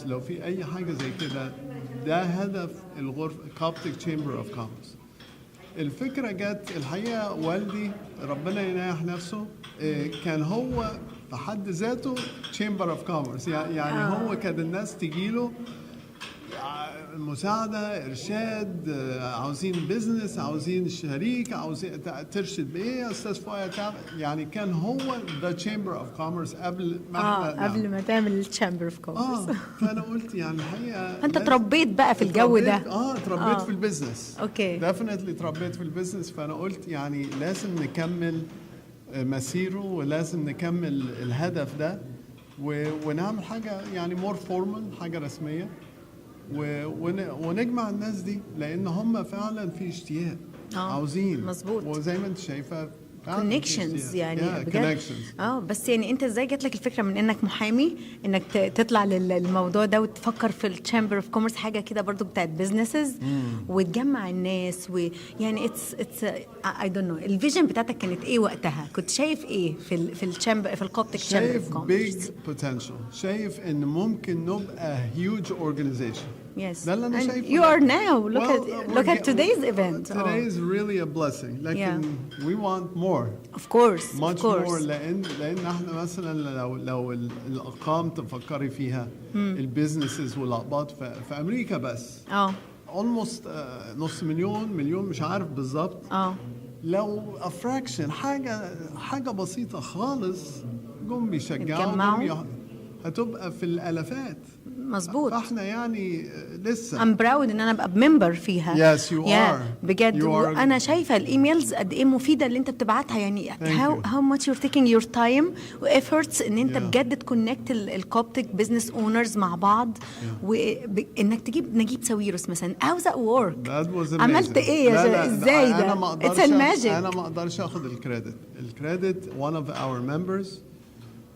لو في اي حاجه زي كده، ده هدف الغرفه كوبتك تشامبر اوف كوميرس. الفكره جت الحقيقه والدي ربنا يناح نفسه كان هو في حد ذاته تشامبر اوف كوميرس، يعني هو كان الناس تجيله مساعدة، إرشاد، عاوزين بيزنس، عاوزين شريك، عاوزين ترشد بإيه أستاذ فؤاد، يعني كان هو the chamber of commerce قبل ما قبل ما تعمل chamber of commerce. فأنا قلت يعني الحقيقة أنت تربيت بقى في الجو ده. تربيت في البيزنس. أوكي. definitely تربيت في البيزنس، فأنا قلت يعني لازم نكمل مسيره ولازم نكمل الهدف ده ونعمل حاجة يعني more formal، حاجة رسمية، ونجمع الناس دي لان هم فعلا في اشتياق عاوزين. مظبوط. وزي ما انت شايفه كونكشنز يعني بجد. connections. بس يعني انت ازاي جات لك الفكره من انك محامي انك تطلع للموضوع ده وتفكر في الشامبر اوف كوميرس، حاجه كده برضو بتاعت بيزنسز وتجمع الناس، ويعني اتس اي دونت نو الفيجن بتاعتك كانت ايه وقتها؟ كنت شايف ايه في الشامبر في الكوبتك شامبر اوف كوميرس؟ شايف بيج بوتنشال، شايف ان ممكن نبقى هيوج اورجانيزيشن. Yes. ده اللي أنا and شايفه. you are now. Look at today's event. Today is really a blessing. لكن we want more. Of course. Much of course. more. لأن احنا مثلا لو الأرقام تفكري فيها البيزنسز والأقباط في أمريكا بس. almost نص مليون مش عارف بالظبط. لو a fraction حاجة بسيطة خالص جم بيشجعوا هتبقى في الالافات. مظبوط. فاحنا يعني لسه I'm proud ان انا ابقى ممبر فيها. Yes you are. بجد. وانا شايفه الايميلز قد ايه مفيده اللي انت بتبعتها، يعني how much you're taking your time وefforts ان انت بجد تكونكت الكوبتك بزنس اونرز مع بعض، وانك نجيب ساويرس مثلا. how that work؟ عملت ايه ازاي ده؟ It's a magic. انا ما اقدرش اخد الكريدت. one of our members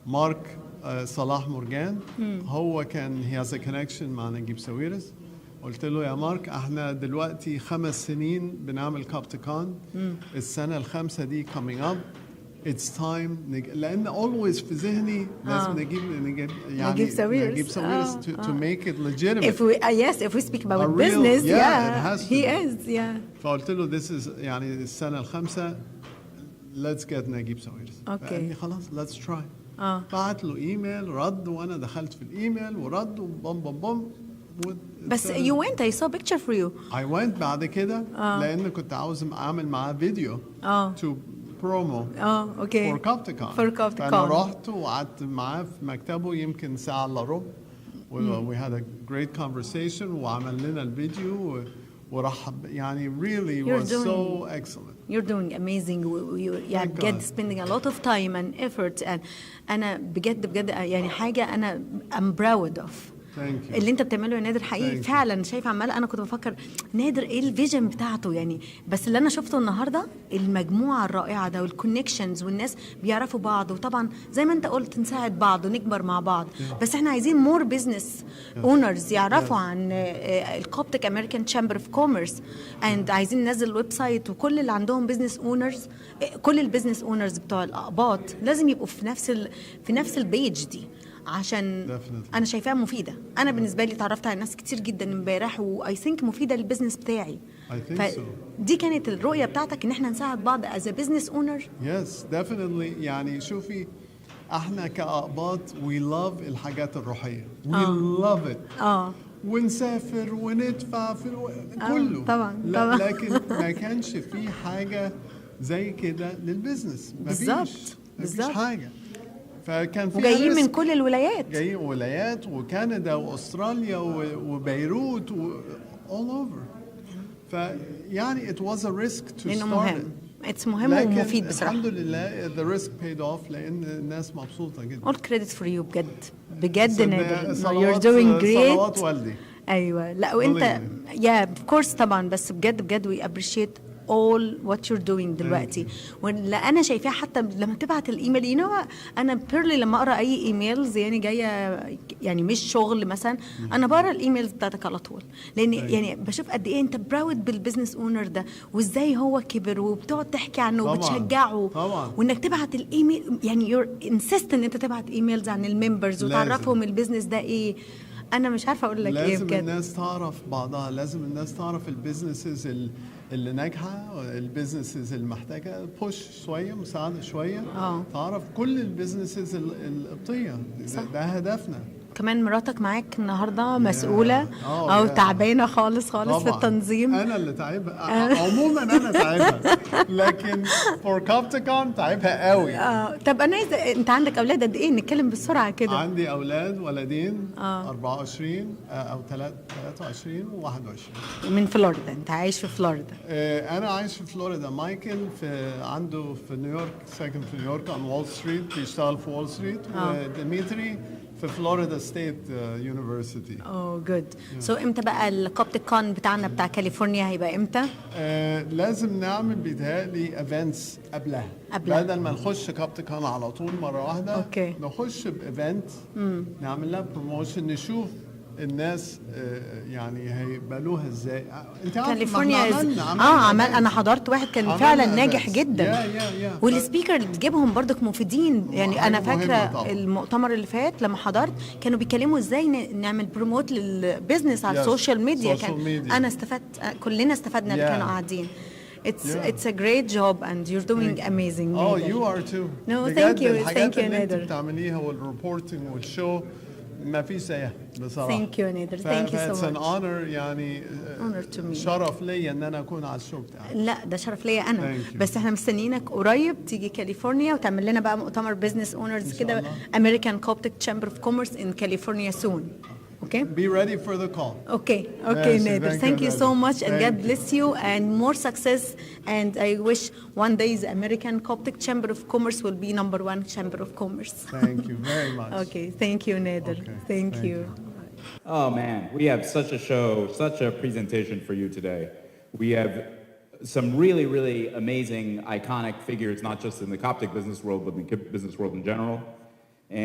مارك صلاح مرجان هو كان he has a connection مع نجيب ساويرس. قلت له يا مارك احنا دلوقتي 5 سنين بنعمل Coptic-Con، السنة الخامسة دي coming up it's time لأن always في ذهني لازم نجيب ساويرس to make it legitimate. if we speak about business he is. فقلت له this is يعني السنة الخامسة let's get نجيب ساويرس. قال لي خلاص let's try. بعت له ايميل رد، وانا دخلت في الايميل ورد وبم بم بم. بس you went I saw picture for you. I went بعد كده لان كنت عاوز اعمل معاه فيديو to promo okay for Coptic-Con. فانا رحت وقعدت معاه في مكتبه يمكن ساعة الا ربع we had a great conversation وعمل لنا الفيديو ورحب يعني really was so excellent. You're doing amazing. You're بجد spending a lot of time and effort and أنا بجد يعني حاجة أنا I'm proud of. اللي انت بتعمله يا نادر حقيقي فعلا. شايف عماله انا كنت بفكر نادر ايه الفيجن بتاعته يعني، بس اللي انا شفته النهارده المجموعه الرائعه ده والكونكشنز والناس بيعرفوا بعض، وطبعا زي ما انت قلت نساعد بعض ونكبر مع بعض. بس احنا عايزين مور بزنس اونرز يعرفوا عن الكوبتك امريكان تشامبر اوف كوميرس، اند عايزين ننزل الويب سايت، وكل اللي عندهم بزنس اونرز، كل البزنس اونرز بتوع الاقباط لازم يبقوا في نفس البيج دي، عشان انا شايفاها مفيده. انا بالنسبه لي تعرفت على ناس كتير جدا امبارح واي ثينك مفيده للبزنس بتاعي. دي كانت الرؤيه بتاعتك ان احنا نساعد بعض از بزنس اونر. يس ديفينتلي. يعني شوفي احنا كاقباط وي لاف الحاجات الروحيه، وي لاف ات ونسافر وندفع في كله طبعا. لكن ما كانش في حاجه زي كده للبزنس. مفيش حاجه. فكان في وجايين من كل الولايات، جايين ولايات وكندا واستراليا وبيروت all over. فيعني it was a risk to start. مهم ومفيد بصراحه. الحمد لله the risk paid off لان الناس مبسوطه جدا. all credit for you بجد نادر. you're doing great. صلوات والدي. ايوه. لا وانت of course طبعا، بس بجد we appreciate all what you're doing دلوقتي. واللي انا شايفاه حتى لما تبعت الايميل انا بيرلي لما اقرا اي ايميلز يعني جايه يعني مش شغل مثلا، انا بقرا الايميلز بتاعتك على طول، لان يعني بشوف قد ايه انت براود بالبزنس اونر ده وازاي هو كبر، وبتقعد تحكي عنه وبتشجعه وانك تبعت الايميل، يعني يور انسيست ان انت تبعت ايميلز عن الممبرز وتعرفهم البزنس ده ايه. انا مش عارفه اقول لك ايه لازم بجد. الناس تعرف بعضها، لازم الناس تعرف البيزنسز اللي ناجحه، البيزنسز اللي محتاجه بوش شويه، مساعده شويه. تعرف كل البيزنسز القبطيه. ده هدفنا. كمان مراتك معاك النهارده مسؤوله او تعبانه خالص طبعاً. في التنظيم. انا اللي تعبها عموما، انا تعبها، لكن فور Coptic-Con تعبها قوي. طب انا انت عندك اولاد قد ايه؟ نتكلم بسرعه كده. عندي اولاد، ولدين 24 او 23 و21. من فلوريدا؟ انت عايش في فلوريدا؟ انا عايش في فلوريدا. مايكل عنده في نيويورك، ساكن في نيويورك on وول ستريت، بيشتغل في وول ستريت. وديمتري في فلوريدا ستيت يونيفرسيتي. جود. سو امتى بقى الكوبتك-كون بتاعنا بتاع كاليفورنيا هيبقى امتى؟ لازم نعمل بيتهيألي ايفنتس قبلها بدل ما نخش كوبتك-كون على طول مره واحده. نخش بايفنت، نعمل لها بروموشن، نشوف الناس يعني هيقبلوها ازاي. انت عارف كاليفورنيا انا حضرت واحد كان فعلا ناجح جدا. والسبيكر اللي بتجيبهم برضك مفيدين. يعني انا فاكره المؤتمر اللي فات لما حضرت كانوا بيتكلموا ازاي نعمل بروموت للبيزنس على السوشيال ميديا. انا استفدت، كلنا استفدنا اللي كانوا قاعدين. It's a great job and you're doing amazing. You are too. No, thank you. Thank you, نادر. بتعمليها والريبورتنج والشو ما في زيها بصراحه. Thank you نادر. Thank you so much. It's an honor يعني. Honor to me. شرف ليا ان انا اكون على الشو بتاعك. لا ده شرف ليا انا. بس احنا مستنيينك قريب تيجي كاليفورنيا وتعمل لنا بقى مؤتمر بزنس اونرز كده. American Coptic Chamber of Commerce in California soon. Okay. Be ready for the call. Okay. Nader. Thank you so much, and God bless you, and more success. And I wish one day the American Coptic Chamber of Commerce will be #1 Chamber of Commerce. Thank you very much. Okay. Thank you, Nader. Thank you. Oh man, we have such a show, such a presentation for you today. We have some really, really amazing, iconic figures, not just in the Coptic business world, but in the business world in general.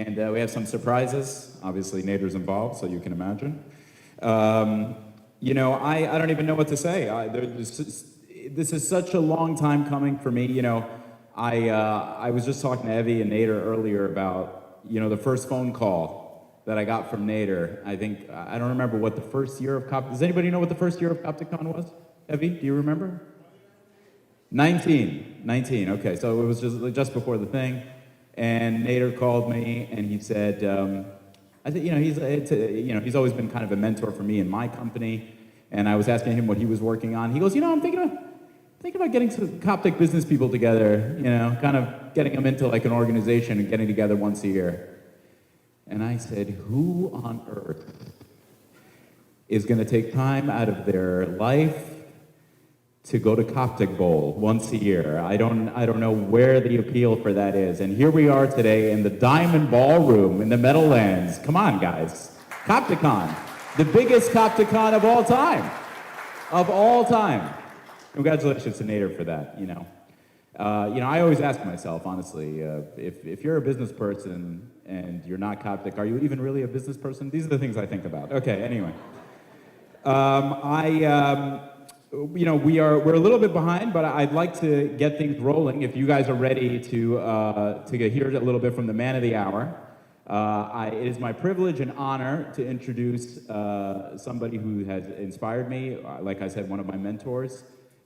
And we have some surprises. Obviously, Nader's involved, so you can imagine. I don't even know what to say. This is such a long time coming for me. I was just talking to Evie and Nader earlier about, the first phone call that I got from Nader. I don't remember what the first year of Coptic. Does anybody know what the first year of Coptic-Con was? Evie, do you remember? 19. Okay, so it was just before the thing. And Nader called me and he said, I think, he's always been kind of a mentor for me in my company. And I was asking him what he was working on. He goes, I'm thinking about getting some Coptic business people together, kind of getting them into like an organization and getting together once a year. And I said, who on earth is going to take time out of their life to go to Coptic Bowl once a year? I don't know where the appeal for that is. And here we are today in the Diamond Ballroom in the Meadowlands. Come on, guys. Coptic-Con, the biggest Coptic-Con of all time. Of all time. Congratulations to Nader for that, I always ask myself, honestly, if you're a business person and you're not Coptic, are you even really a business person? These are the things I think about. Okay, anyway. We're a little bit behind, but I'd like to get things rolling. If you guys are ready to hear a little bit from the man of the hour, it is my privilege and honor to introduce somebody who has inspired me. Like I said, one of my mentors,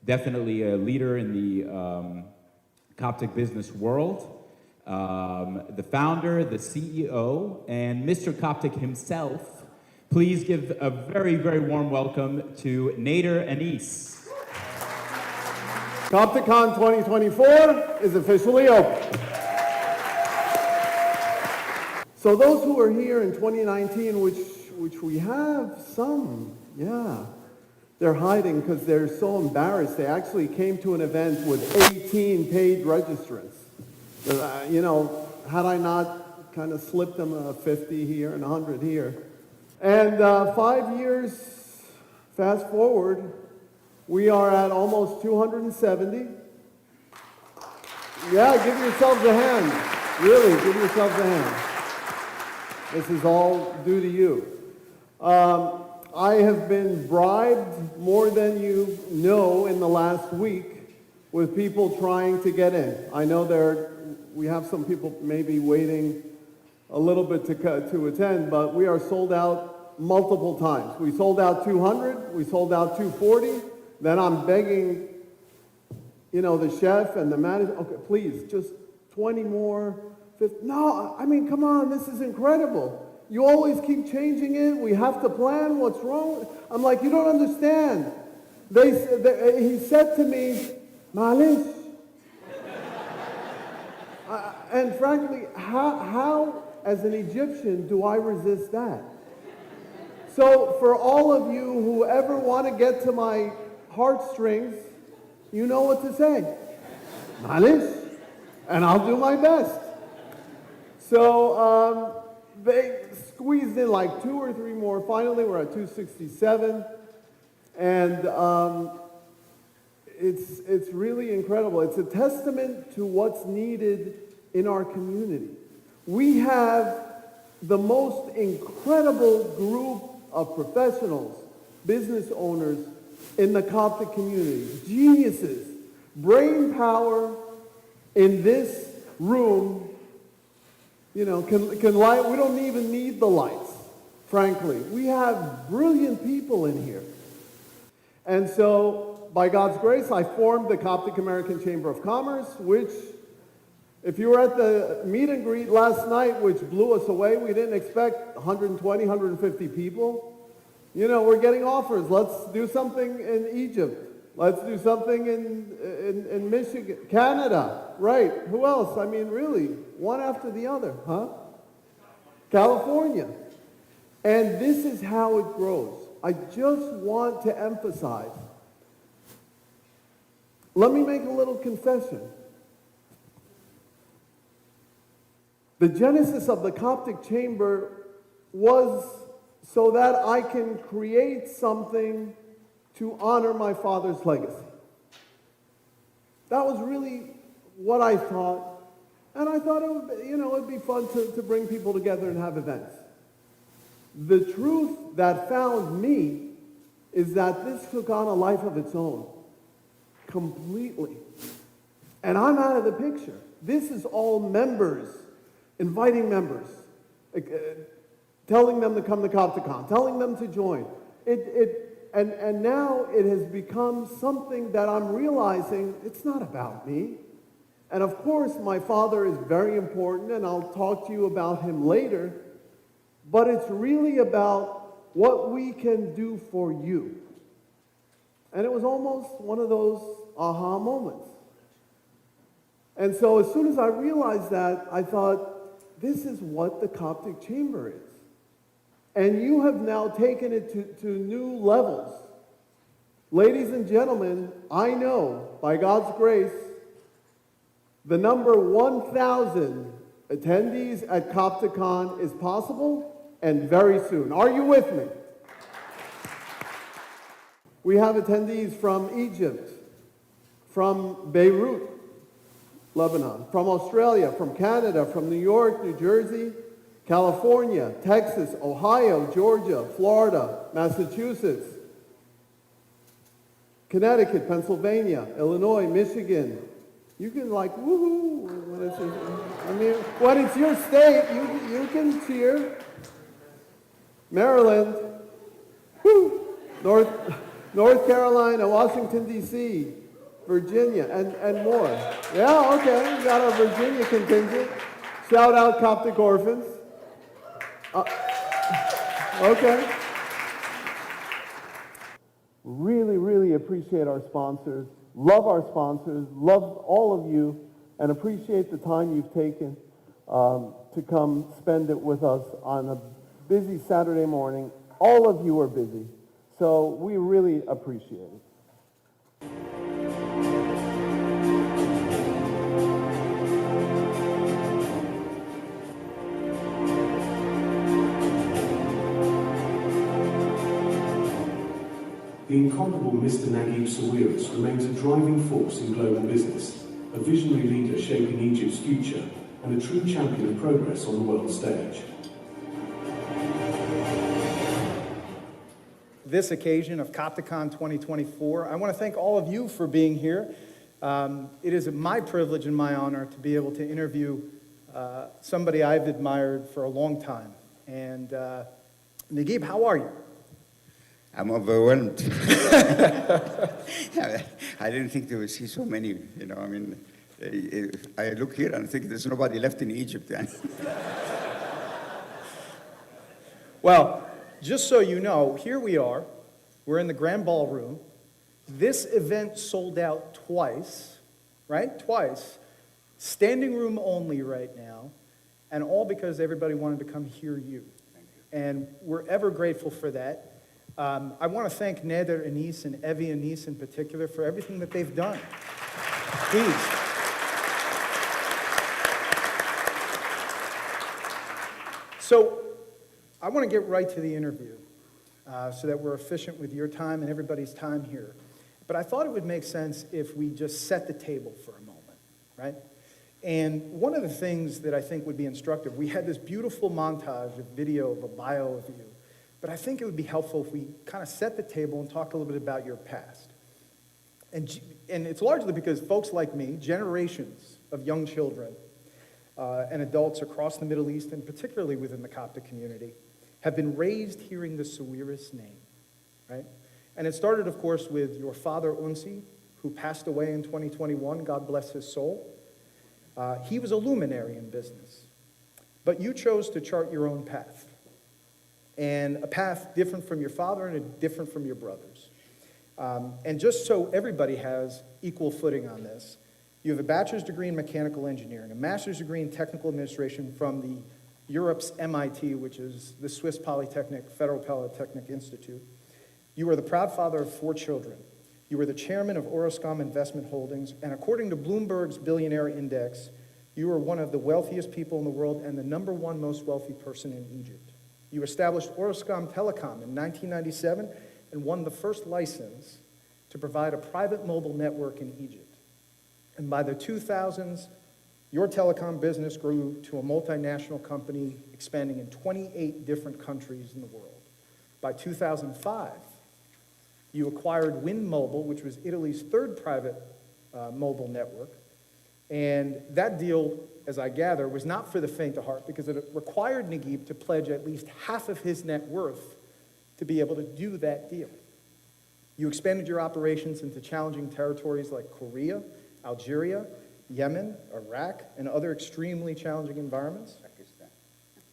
definitely a leader in the Coptic business world, the founder, the CEO, and Mr. Coptic himself. Please give a very, very warm welcome to Nader Anis. Coptic-Con 2024 is officially open. So those who are here in 2019, which we have some, they're hiding because they're so embarrassed. They actually came to an event with 18 paid registrants. Had I not kind of slipped them a 50 here and 100 here. And 5 years fast forward, we are at almost 270. Yeah, give yourselves a hand. Really, give yourselves a hand. This is all due to you. I have been bribed more than you know in the last week with people trying to get in. I know we have some people maybe waiting a little bit to attend, but we are sold out multiple times. We sold out 200, we sold out 240, then I'm begging, the chef and the manager, okay, please, just 20 more, 50. No, I mean, come on, this is incredible. You always keep changing it, we have to plan, what's wrong? I'm like, you don't understand. He said to me, Malish. And frankly, how, as an Egyptian, do I resist that? So for all of you who ever want to get to my heartstrings, you know what to say. Malish. And I'll do my best. So they squeezed in like 2 or 3 more. Finally, we're at 267. And it's really incredible. It's a testament to what's needed in our community. We have the most incredible group of professionals, business owners in the Coptic community, geniuses, brain power in this room, can light. We don't even need the lights, frankly. We have brilliant people in here. And so, by God's grace, I formed the Coptic American Chamber of Commerce, which, if you were at the meet and greet last night, which blew us away, we didn't expect 120, 150 people. We're getting offers. Let's do something in Egypt. Let's do something in Michigan, Canada, right? Who else? I mean, really, one after the other, huh? California. And this is how it grows. I just want to emphasize. Let me make a little confession. The genesis of the Coptic Chamber was so that I can create something to honor my father's legacy. That was really what I thought. And I thought it'd be fun to bring people together and have events. The truth that found me is that this took on a life of its own, completely. And I'm out of the picture. This is all members, inviting members, telling them to come to Coptic-Con, telling them to join. And now it has become something that I'm realizing it's not about me. And of course, my father is very important, and I'll talk to you about him later. But it's really about what we can do for you. And it was almost one of those aha moments. And so as soon as I realized that, I thought, this is what the Coptic Chamber is. And you have now taken it to new levels. Ladies and gentlemen, I know, by God's grace, the number 1,000 attendees at Coptic-Con is possible, and very soon. Are you with me? We have attendees from Egypt, from Beirut, Lebanon, from Australia, from Canada, from New York, New Jersey, California, Texas, Ohio, Georgia, Florida, Massachusetts, Connecticut, Pennsylvania, Illinois, Michigan. You can woohoo. When it's your state, you can cheer. Maryland, woo, North Carolina, Washington, D.C., Virginia, and more. Yeah, okay, we got our Virginia contingent. Shout out Coptic Orphans. Okay. Really, really appreciate our sponsors. Love our sponsors. Love all of you, and appreciate the time you've taken to come spend it with us on a busy Saturday morning. All of you are busy, so we really appreciate it. The incomparable Mr. Naguib Sawiris remains a driving force in global business, a visionary leader shaping Egypt's future, and a true champion of progress on the world stage. This occasion of Coptic-Con 2024, I want to thank all of you for being here. It is my privilege and my honor to be able to interview somebody I've admired for a long time. And Naguib, how are you? I'm overwhelmed. I didn't think they would see so many, you know, I mean, I look here and think there's nobody left in Egypt. Well, just so you know, here we are. We're in the Grand Ballroom. This event sold out twice, right? Twice. Standing room only right now, and all because everybody wanted to come hear you. Thank you. And we're ever grateful for that. I want to thank Nader Anis and Evie Anis in particular for everything that they've done. Please. So I want to get right to the interview so that we're efficient with your time and everybody's time here. But I thought it would make sense if we just set the table for a moment, right? And one of the things that I think would be instructive, we had this beautiful montage of video of a bio of you, but I think it would be helpful if we kind of set the table and talk a little bit about your past. And it's largely because folks like me, generations of young children and adults across the Middle East, and particularly within the Coptic community, have been raised hearing the Sawiris name, right? And it started, of course, with your father, Unsi, who passed away in 2021, God bless his soul. He was a luminary in business. But you chose to chart your own path, and a path different from your father and different from your brothers. And just so everybody has equal footing on this, you have a bachelor's degree in mechanical engineering, a master's degree in technical administration from the Europe's MIT, which is the Swiss Polytechnic, Federal Polytechnic Institute. You are the proud father of 4 children. You were the chairman of Orascom Investment Holdings, and according to Bloomberg's Billionaire Index, you are one of the wealthiest people in the world and the #1 most wealthy person in Egypt. You established Orascom Telecom in 1997 and won the first license to provide a private mobile network in Egypt. And by the 2000s, your telecom business grew to a multinational company expanding in 28 different countries in the world. By 2005, you acquired Wind Mobile, which was Italy's 3rd private mobile network. And that deal, as I gather, was not for the faint of heart because it required Naguib to pledge at least half of his net worth to be able to do that deal. You expanded your operations into challenging territories like Korea, Algeria, Yemen, Iraq, and other extremely challenging environments.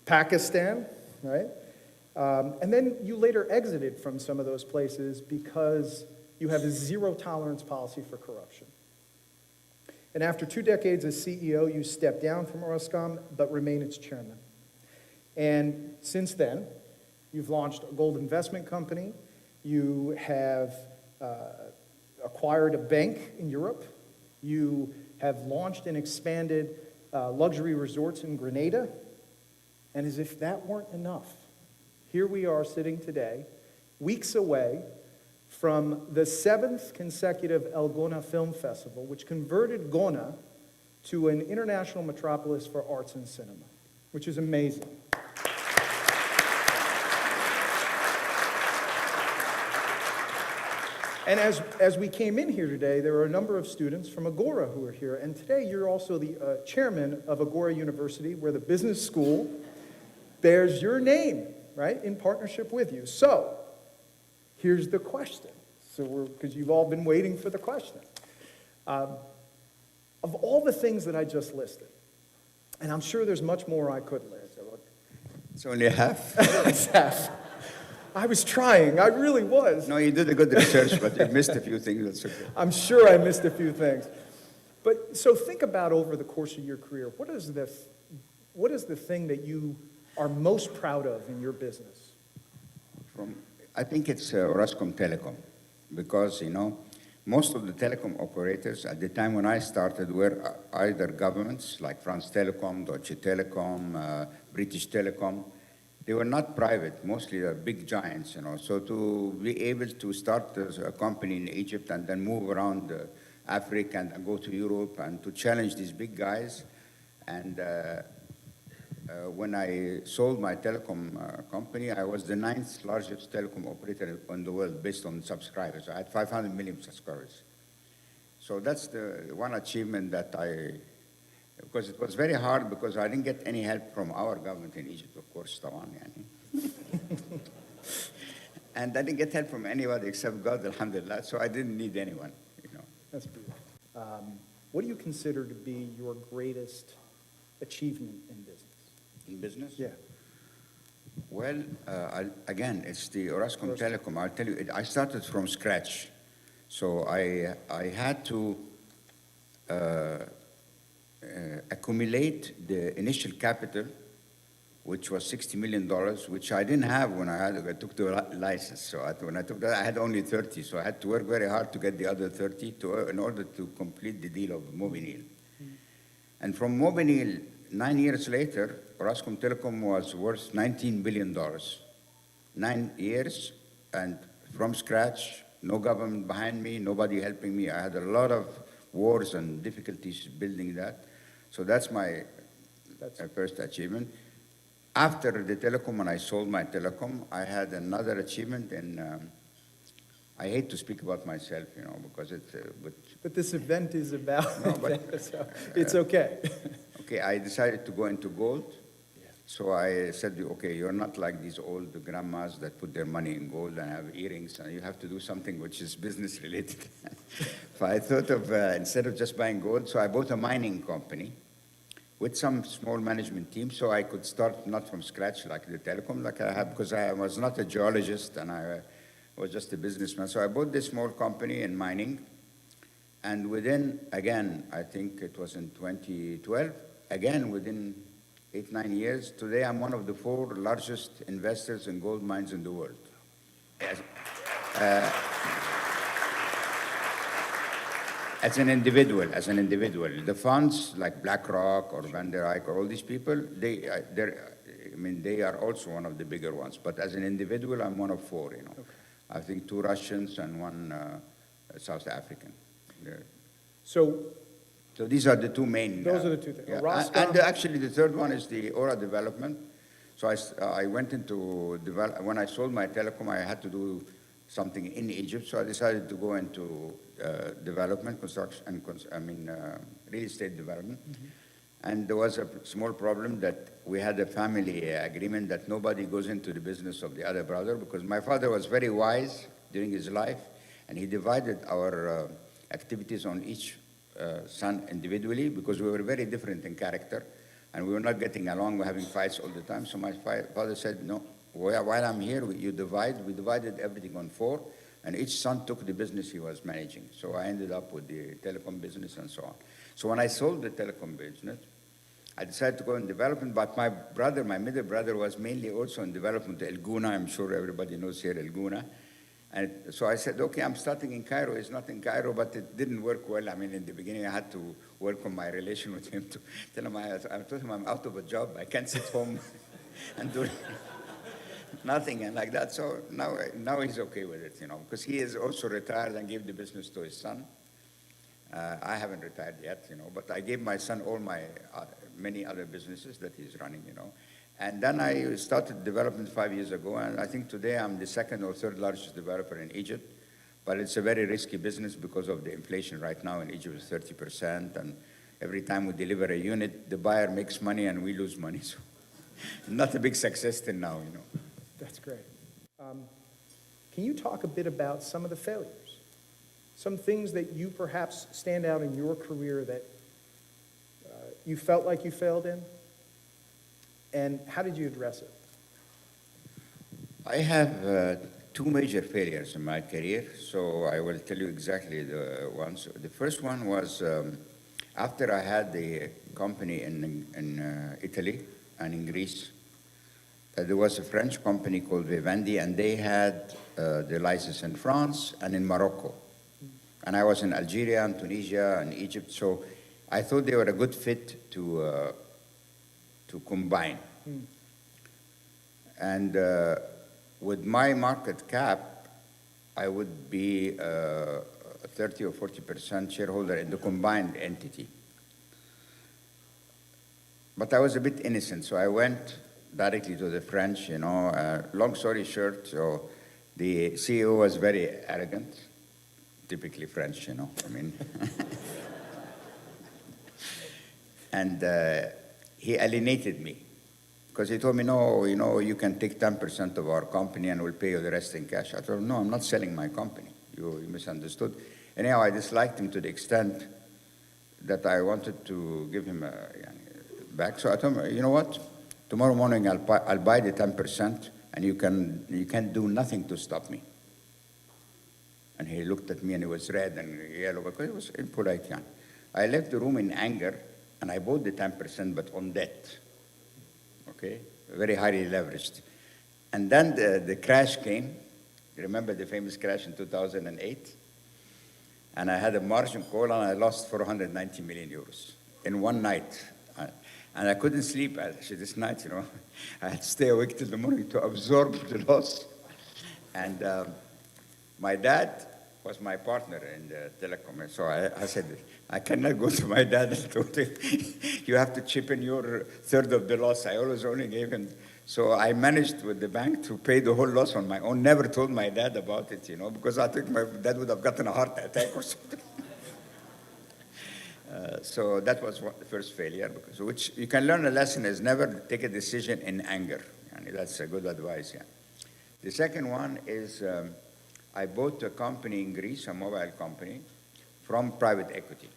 Pakistan, right? And then you later exited from some of those places because you have a zero-tolerance policy for corruption. And after 2 decades as CEO, you stepped down from Orascom, but remain its chairman. And since then, you've launched a gold investment company. You have acquired a bank in Europe. You have launched and expanded luxury resorts in Grenada. And as if that weren't enough, here we are sitting today, weeks away from the 7th consecutive El Gona Film Festival, which converted Gona to an international metropolis for arts and cinema, which is amazing. And as we came in here today, there were a number of students from Agora who are here. And today you're also the chairman of Agora University, where the business school bears your name, right, in partnership with you. So here's the question. Because you've all been waiting for the question. Of all the things that I just listed, and I'm sure there's much more I could list. It's only half. It's half. I was trying. I really was. No, you did a good research, but you missed a few things. That's okay. I'm sure I missed a few things. But so think about over the course of your career, what is the thing that you are most proud of in your business? I think it's Orascom Telecom, because, you know, most of the telecom operators at the time when I started were either governments like France Telecom, Deutsche Telekom, British Telecom. They were not private, mostly they're big giants, you know. So to be able to start a company in Egypt and then move around Africa and go to Europe and to challenge these big guys. And when I sold my telecom company, I was the 9th largest telecom operator in the world based on subscribers. I had 500 million subscribers. So that's the one achievement that because it was very hard because I didn't get any help from our government in Egypt, of course, طبعا يعني. And I didn't get help from anybody except God, alhamdulillah, so I didn't need anyone, you know. That's beautiful. What do you consider to be your greatest achievement in business? In business? Yeah. Well, again, it's the Orascom Telecom. I'll tell you, I started from scratch. So I had to accumulate the initial capital, which was $60 million, which I didn't have when I took the license. So when I took that, I had only 30. So I had to work very hard to get the other 30 in order to complete the deal of Mobinil. And from Mobinil, 9 years later, Orascom Telecom was worth $19 billion. 9 years, and from scratch, no government behind me, nobody helping me. I had a lot of wars and difficulties building that. So that's my first achievement. After the telecom, when I sold my telecom, I had another achievement, and I hate to speak about myself, you know, because it's... But this event is about no, but, so it's okay. Okay, I decided to go into gold. So I said, okay, you're not like these old grandmas that put their money in gold and have earrings, and you have to do something which is business related. So I thought of, instead of just buying gold, so I bought a mining company with some small management team, so I could start not from scratch like the telecom, like I have, because I was not a geologist and I was just a businessman. So I bought this small company in mining, and within, again, I think it was in 2012, again, within 8-9 years, today I'm one of the 4 largest investors in gold mines in the world. Yes. As an individual. The funds like BlackRock or Van der Eyck or all these people, they are also one of the bigger ones. But as an individual, I'm one of 4, you know. Okay. I think 2 Russians and 1 South African. Yeah. So these are the 2 main. Those are the 2 things. Yeah. And actually the third one is the Aura development. So I went into when I sold my telecom, I had to do something in Egypt. So I decided to go into development, construction, and real estate development. Mm-hmm. And there was a small problem that we had a family agreement that nobody goes into the business of the other brother, because my father was very wise during his life, and he divided our activities on each son individually, because we were very different in character, and we were not getting along, we were having fights all the time. So my father said, no, while I'm here, you divide. We divided everything on 4, and each son took the business he was managing. So I ended up with the telecom business and so on. So when I sold the telecom business, I decided to go in development, but my middle brother was mainly also in development, El Guna. I'm sure everybody knows here El Guna. And so I said, okay, I'm starting in Cairo. It's not in Cairo, but it didn't work well. I mean, in the beginning, I had to work on my relation with him to tell him, I told him I'm out of a job. I can't sit home and do nothing and like that. So now he's okay with it, you know, because he is also retired and gave the business to his son. I haven't retired yet, you know, but I gave my son all my many other businesses that he's running, you know. And then I started development 5 years ago, and I think today I'm the 2nd or 3rd largest developer in Egypt. But it's a very risky business because of the inflation right now in Egypt is 30%, and every time we deliver a unit, the buyer makes money and we lose money. So not a big success till now, you know. That's great. Can you talk a bit about some of the failures? Some things that you perhaps stand out in your career that you felt like you failed in? And how did you address it? I have 2 major failures in my career, so I will tell you exactly the ones. The first one was after I had the company in Italy and in Greece. There was a French company called Vivendi, and they had the license in France and in Morocco. And I was in Algeria and Tunisia and Egypt, so I thought they were a good fit to combine. And with my market cap, I would be a 30 or 40% shareholder in the combined entity. But I was a bit innocent, so I went directly to the French, you know. Long story short, so the CEO was very arrogant, typically French, you know, I mean. And he alienated me, Because he told me, no, you know, you can take 10% of our company and we'll pay you the rest in cash. I told him, no, I'm not selling my company. You misunderstood. Anyhow, I disliked him to the extent that I wanted to give him back. So I told him, you know what? Tomorrow morning I'll buy the 10% and you can't do nothing to stop me. And he looked at me and he was red and yellow because he was impolite. Yeah. I left the room in anger and I bought the 10% but on debt. Okay, very highly leveraged. And then the crash came. You remember the famous crash in 2008? And I had a margin call and I lost 490 million euros in one night. And I couldn't sleep actually this night, you know. I had to stay awake till the morning to absorb the loss. And my dad was my partner in the telecom. So I said, I cannot go to my dad and told him, you have to chip in your third of the loss. I always only gave him. So I managed with the bank to pay the whole loss on my own. Never told my dad about it, you know, because I think my dad would have gotten a heart attack or something. So that was the first failure, because which you can learn a lesson is never take a decision in anger. And that's a good advice, yeah. The second one is I bought a company in Greece, a mobile company, from private equity.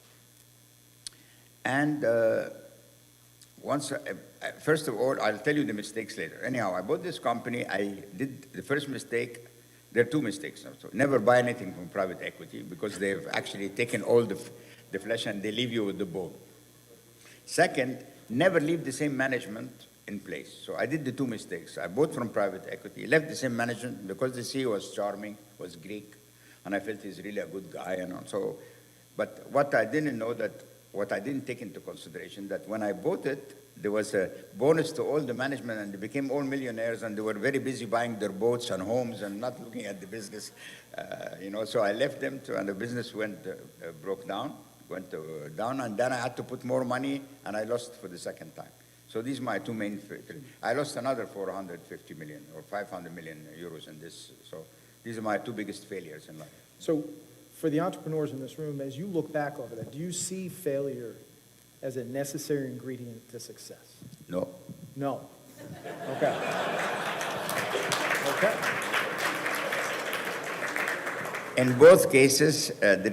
And first of all, I'll tell you the mistakes later. Anyhow, I bought this company. I did the first mistake. There are two mistakes. So never buy anything from private equity because they've actually taken all the flesh and they leave you with the bone. Second, never leave the same management in place. So I did the two mistakes. I bought from private equity, left the same management because the CEO was charming, was Greek, and I felt he's really a good guy. And so, but what I didn't know what I didn't take into consideration, that when I bought it, there was a bonus to all the management and they became all millionaires and they were very busy buying their boats and homes and not looking at the business. You know, so I left them and the business broke down, went down, and then I had to put more money and I lost for the second time. So these are my two main failures. I lost another 450 million or 500 million euros in this. So these are my two biggest failures in life. So for the entrepreneurs in this room, as you look back over that, do you see failure as a necessary ingredient to success? No. No. Okay. Okay. In both cases, there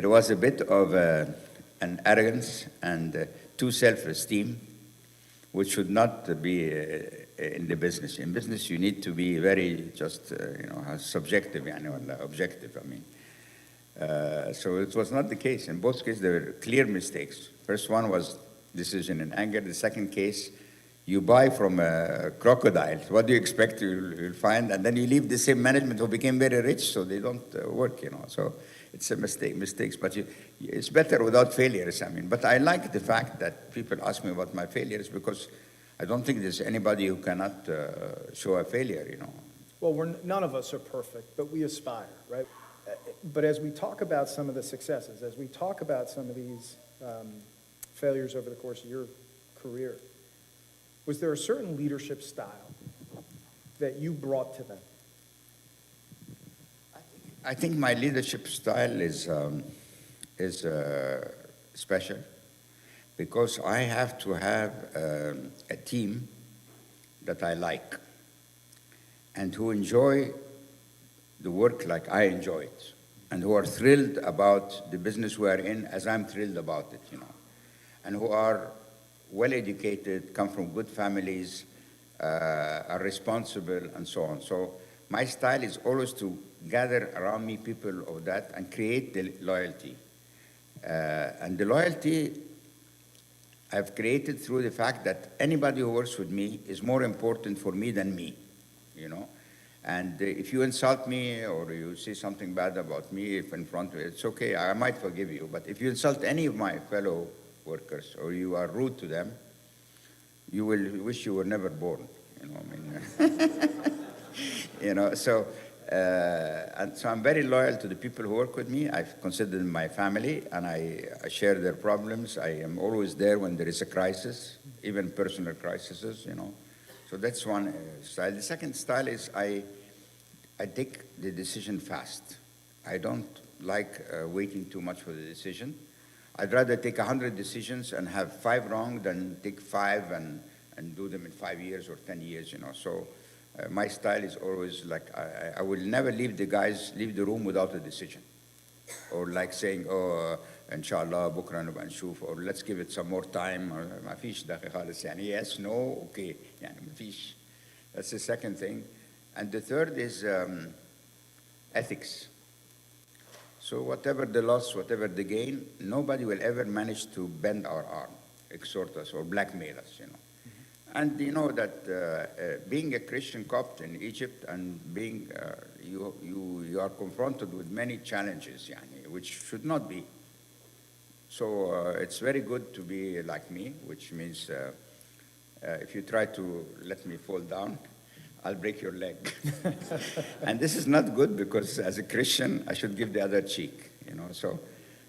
was a bit of an arrogance and too self-esteem, which should not be in the business. In business, you need to be very just, subjective, objective, I mean. So it was not the case. In both cases, there were clear mistakes. First one was decision in anger. The second case, you buy from a crocodile. What do you expect you'll find? And then you leave the same management who became very rich, so they don't work, you know. So it's a mistakes, but it's better without failures, I mean. But I like the fact that people ask me about my failures because I don't think there's anybody who cannot show a failure, you know. Well, none of us are perfect, but we aspire, right? But as we talk about some of the successes, as we talk about some of these failures over the course of your career, was there a certain leadership style that you brought to them? I think my leadership style is special because I have to have a team that I like and who enjoy the work like I enjoy it, and who are thrilled about the business we are in as I'm thrilled about it, you know, and who are well-educated, come from good families, are responsible, and so on. So my style is always to gather around me people of that and create the loyalty. And the loyalty I've created through the fact that anybody who works with me is more important for me than me, you know. And if you insult me or you say something bad about me if in front of it, it's okay, I might forgive you. But if you insult any of my fellow workers or you are rude to them, you will wish you were never born, you know, I mean, you know, so I'm very loyal to the people who work with me. I consider them my family, and I share their problems. I am always there when there is a crisis, even personal crises, you know. So that's one style. The second style is I take the decision fast. I don't like waiting too much for the decision. I'd rather take 100 decisions and have 5 wrong than take 5 and do them in 5 years or 10 years, you know. So my style is always like, I will never leave the room without a decision. Or like saying, oh, inshallah, بكرة نبقى نشوف, or let's give it some more time. ما فيش داخل خالص يعني, yes, no, okay, يعني ما فيش. That's the second thing. And the third is ethics. So whatever the loss, whatever the gain, nobody will ever manage to bend our arm, exhort us, or blackmail us, you know. And you know that being a Christian Copt in Egypt and being, you are confronted with many challenges, yani, which should not be. So it's very good to be like me, which means if you try to let me fall down, I'll break your leg. And this is not good because as a Christian, I should give the other cheek, you know. So,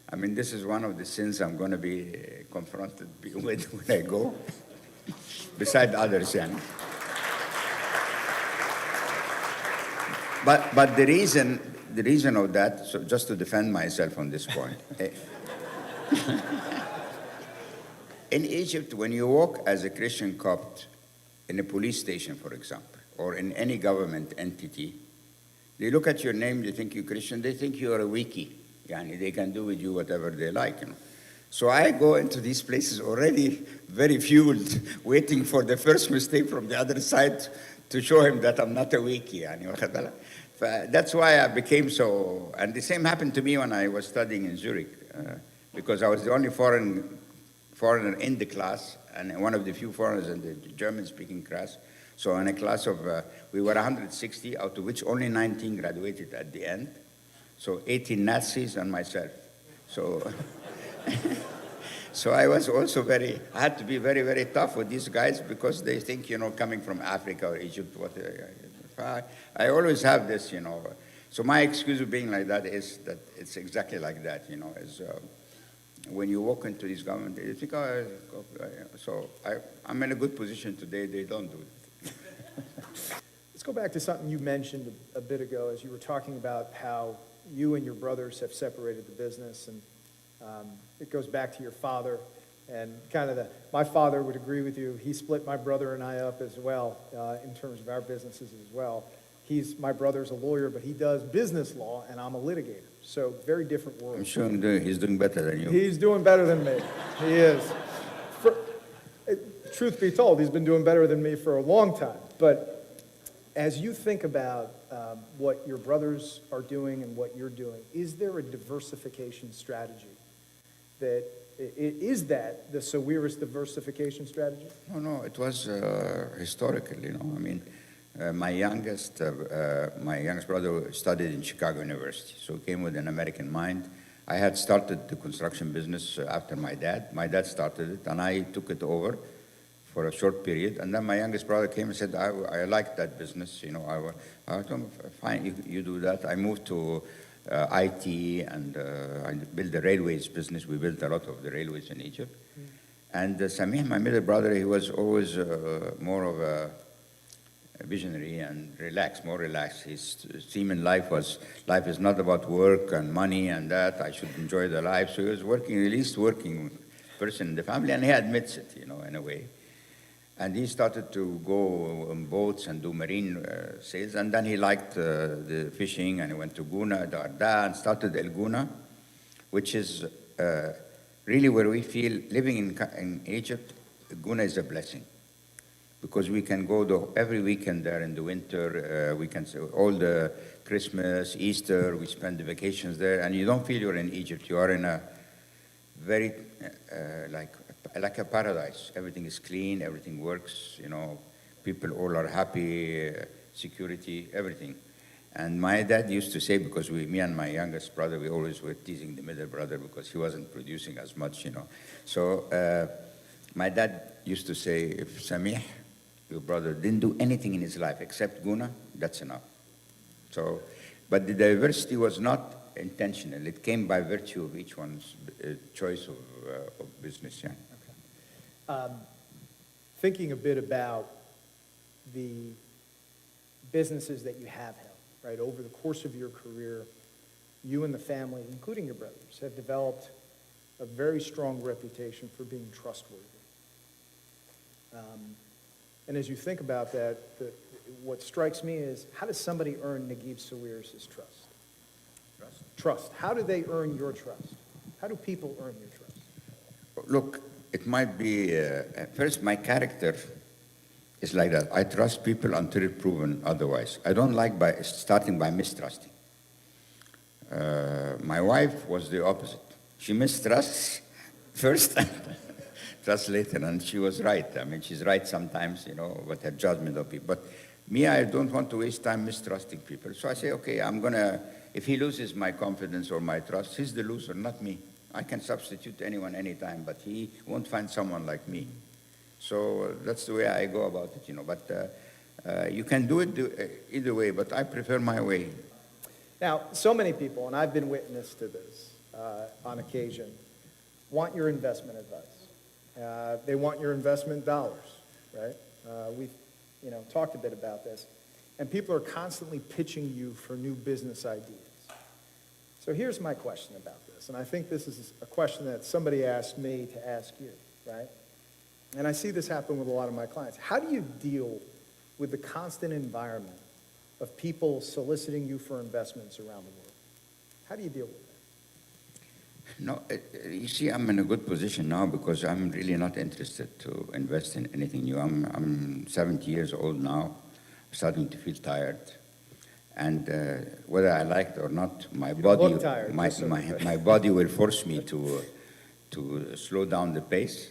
I mean, this is one of the sins I'm going to be confronted with when I go. Beside others, yeah. But the reason of that, so just to defend myself on this point, in Egypt, when you walk as a Christian Copt in a police station, for example, or in any government entity, they look at your name, they think you're Christian, they think you're a wiki. Yani they can do with you whatever they like, you know. So I go into these places already very fueled, waiting for the first mistake from the other side to show him that I'm not a wiki. That's why I became so, and the same happened to me when I was studying in Zurich, because I was the only foreigner in the class, and one of the few foreigners in the German-speaking class. So in a class of, we were 160, out of which only 19 graduated at the end. So 18 Nazis and myself. So... So I was also I had to be very, very tough with these guys because they think, you know, coming from Africa or Egypt, I always have this, you know. So my excuse of being like that is that it's exactly like that, you know, is when you walk into this government, you think, oh, so I'm in a good position today, they don't do it. Let's go back to something you mentioned a bit ago as you were talking about how you and your brothers have separated the business, and it goes back to your father, and kind of my father would agree with you. He split my brother and I up as well in terms of our businesses as well. My brother's a lawyer, but he does business law, and I'm a litigator. So very different worlds. I'm sure he's doing better than you. He's doing better than me. He is. Truth be told, he's been doing better than me for a long time. But as you think about what your brothers are doing and what you're doing, is there a diversification strategy? Is that the Sawiris diversification strategy? No, it was historical, you know. I mean, my youngest brother studied in Chicago University, so came with an American mind. I had started the construction business after my dad. My dad started it, and I took it over for a short period. And then my youngest brother came and said, I like that business, you know. I told him, fine, you do that. I moved to IT, and I built the railways business. We built a lot of the railways in Egypt. And Samih, my middle brother, he was always more of a visionary and more relaxed. His theme in life is not about work and money and that. I should enjoy the life. So he was the least working person in the family, and he admits it, you know, in a way. And he started to go on boats and do marine sales. And then he liked the fishing, and he went to Guna, Darda, and started El Guna, which is really where we feel living in Egypt, Guna is a blessing. Because we can go every weekend there in the winter. We can all the Christmas, Easter, we spend the vacations there. And you don't feel you're in Egypt. You are in a very, like a paradise. Everything is clean, everything works, you know, people all are happy, security, everything. And my dad used to say, because me and my youngest brother, we always were teasing the middle brother because he wasn't producing as much, you know. So my dad used to say, if Samih, your brother, didn't do anything in his life except Guna, that's enough. So, but the diversity was not intentional. It came by virtue of each one's choice of business, yeah. Thinking a bit about the businesses that you have held, right? Over the course of your career, you and the family, including your brothers, have developed a very strong reputation for being trustworthy. And as you think about that, what strikes me is, how does somebody earn Naguib Sawiris' trust? Trust. How do they earn your trust? How do people earn your trust? Look, it might be, first, my character is like that. I trust people until proven otherwise. I don't like starting by mistrusting. My wife was the opposite. She mistrusts first, trusts later, and she was right. I mean, she's right sometimes, you know, with her judgment of people. But me, I don't want to waste time mistrusting people. So I say, okay, if he loses my confidence or my trust, he's the loser, not me. I can substitute anyone anytime, but he won't find someone like me. So that's the way I go about it, you know. But you can do it either way, but I prefer my way. Now, so many people, and I've been witness to this on occasion, want your investment advice. They want your investment dollars, right? We've talked a bit about this. And people are constantly pitching you for new business ideas. So here's my question about this, and I think this is a question that somebody asked me to ask you, right? And I see this happen with a lot of my clients. How do you deal with the constant environment of people soliciting you for investments around the world? How do you deal with that? No, you see, I'm in a good position now because I'm really not interested to invest in anything new. I'm 70 years old now, starting to feel tired. And whether I like it or not, my body, tired, my body will force me to slow down the pace.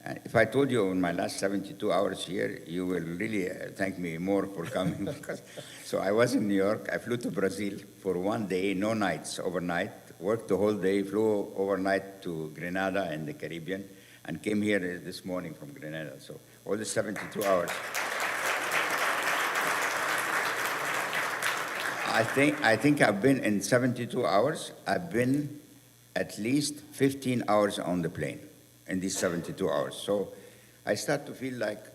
And if I told you in my last 72 hours here, you will really thank me more for coming. So I was in New York. I flew to Brazil for 1 day, no nights, overnight. Worked the whole day, flew overnight to Grenada in the Caribbean, and came here this morning from Grenada. So all the 72 hours. I think I've been in 72 hours. I've been at least 15 hours on the plane in these 72 hours. So I start to feel like,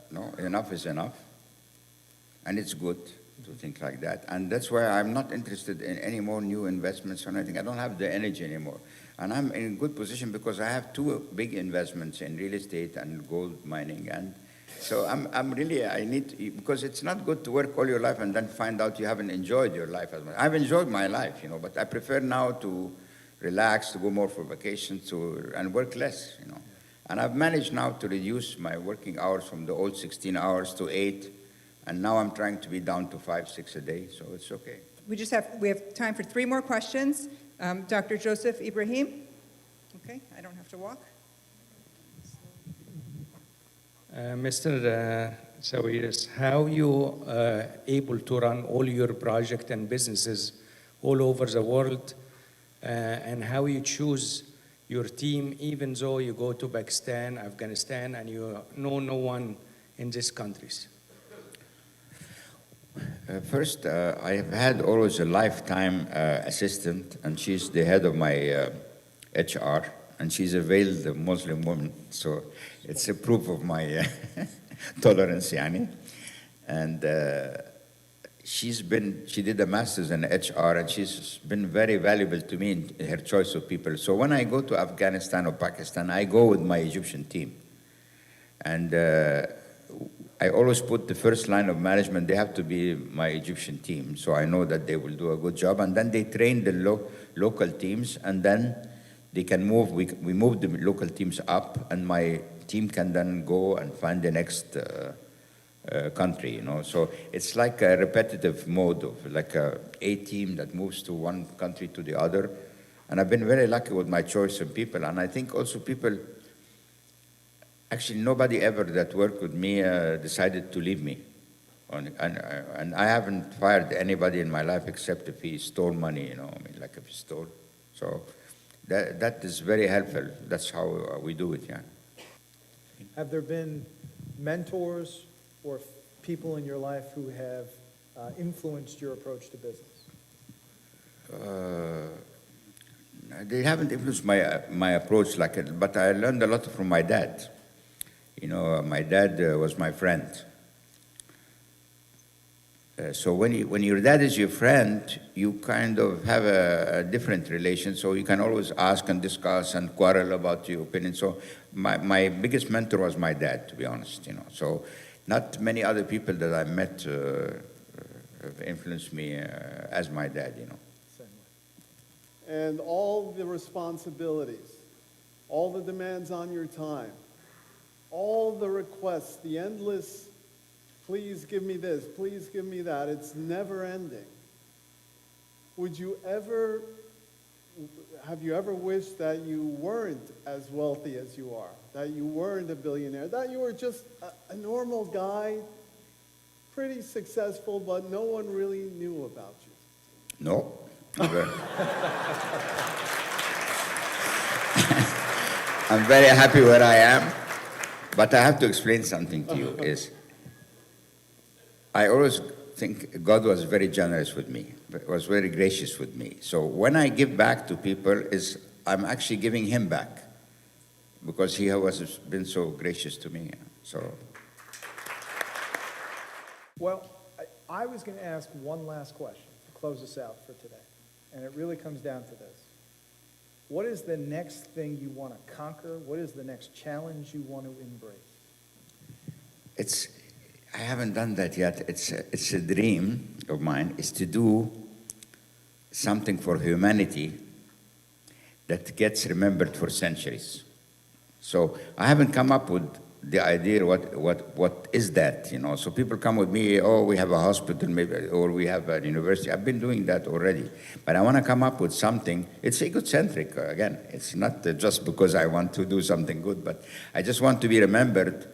no, enough is enough. And it's good to think like that. And that's why I'm not interested in any more new investments or anything. I don't have the energy anymore. And I'm in a good position because I have 2 big investments in real estate and gold mining. And so I'm really, I need to, because it's not good to work all your life and then find out you haven't enjoyed your life as much. I've enjoyed my life, you know, but I prefer now to relax, to go more for vacations, and work less, you know. And I've managed now to reduce my working hours from the old 16 hours to 8, and now I'm trying to be down to 5, 6 a day, so it's okay. We have time for 3 more questions. Dr. Joseph Ibrahim. Okay, I don't have to walk. Mr. Sawiris, how you able to run all your projects and businesses all over the world, and how you choose your team, even though you go to Pakistan, Afghanistan, and you know no one in these countries? First, I have had always a lifetime assistant, and she's the head of my HR, and she's a veiled Muslim woman, so it's a proof of my tolerance, yani. And she did a master's in HR, and she's been very valuable to me in her choice of people. So when I go to Afghanistan or Pakistan, I go with my Egyptian team. And I always put the first line of management, they have to be my Egyptian team, so I know that they will do a good job. And then they train the local teams, and then they can move, we move the local teams up, and my team can then go and find the next country, you know. So it's like a repetitive mode of like a team that moves to one country to the other. And I've been very lucky with my choice of people. And I think also people, actually nobody ever that worked with me decided to leave me. And I haven't fired anybody in my life except if he stole money, you know, I mean, like if he stole. So that is very helpful. That's how we do it, yeah. Have there been mentors or people in your life who have influenced your approach to business? They haven't influenced my approach, but I learned a lot from my dad. You know, my dad was my friend. So when your dad is your friend, you kind of have a different relation. So you can always ask and discuss and quarrel about your opinion. So my biggest mentor was my dad, to be honest. You know, so not many other people that I met have influenced me as my dad. You know. And all the responsibilities, all the demands on your time, all the requests, the endless, please give me this, please give me that, it's never ending. Have you ever wished that you weren't as wealthy as you are, that you weren't a billionaire, that you were just a normal guy, pretty successful, but no one really knew about you? No. Never. I'm very happy where I am, but I have to explain something to you. I always think God was very generous with me, was very gracious with me. So when I give back to people, I'm actually giving him back because he has been so gracious to me. You know, so. Well, I was going to ask one last question to close us out for today, and it really comes down to this. What is the next thing you want to conquer? What is the next challenge you want to embrace? I haven't done that yet. It's a dream of mine, is to do something for humanity that gets remembered for centuries. So I haven't come up with the idea what is that, you know. So people come with me, oh, we have a hospital maybe, or we have a university. I've been doing that already. But I want to come up with something. It's egocentric, again. It's not just because I want to do something good, but I just want to be remembered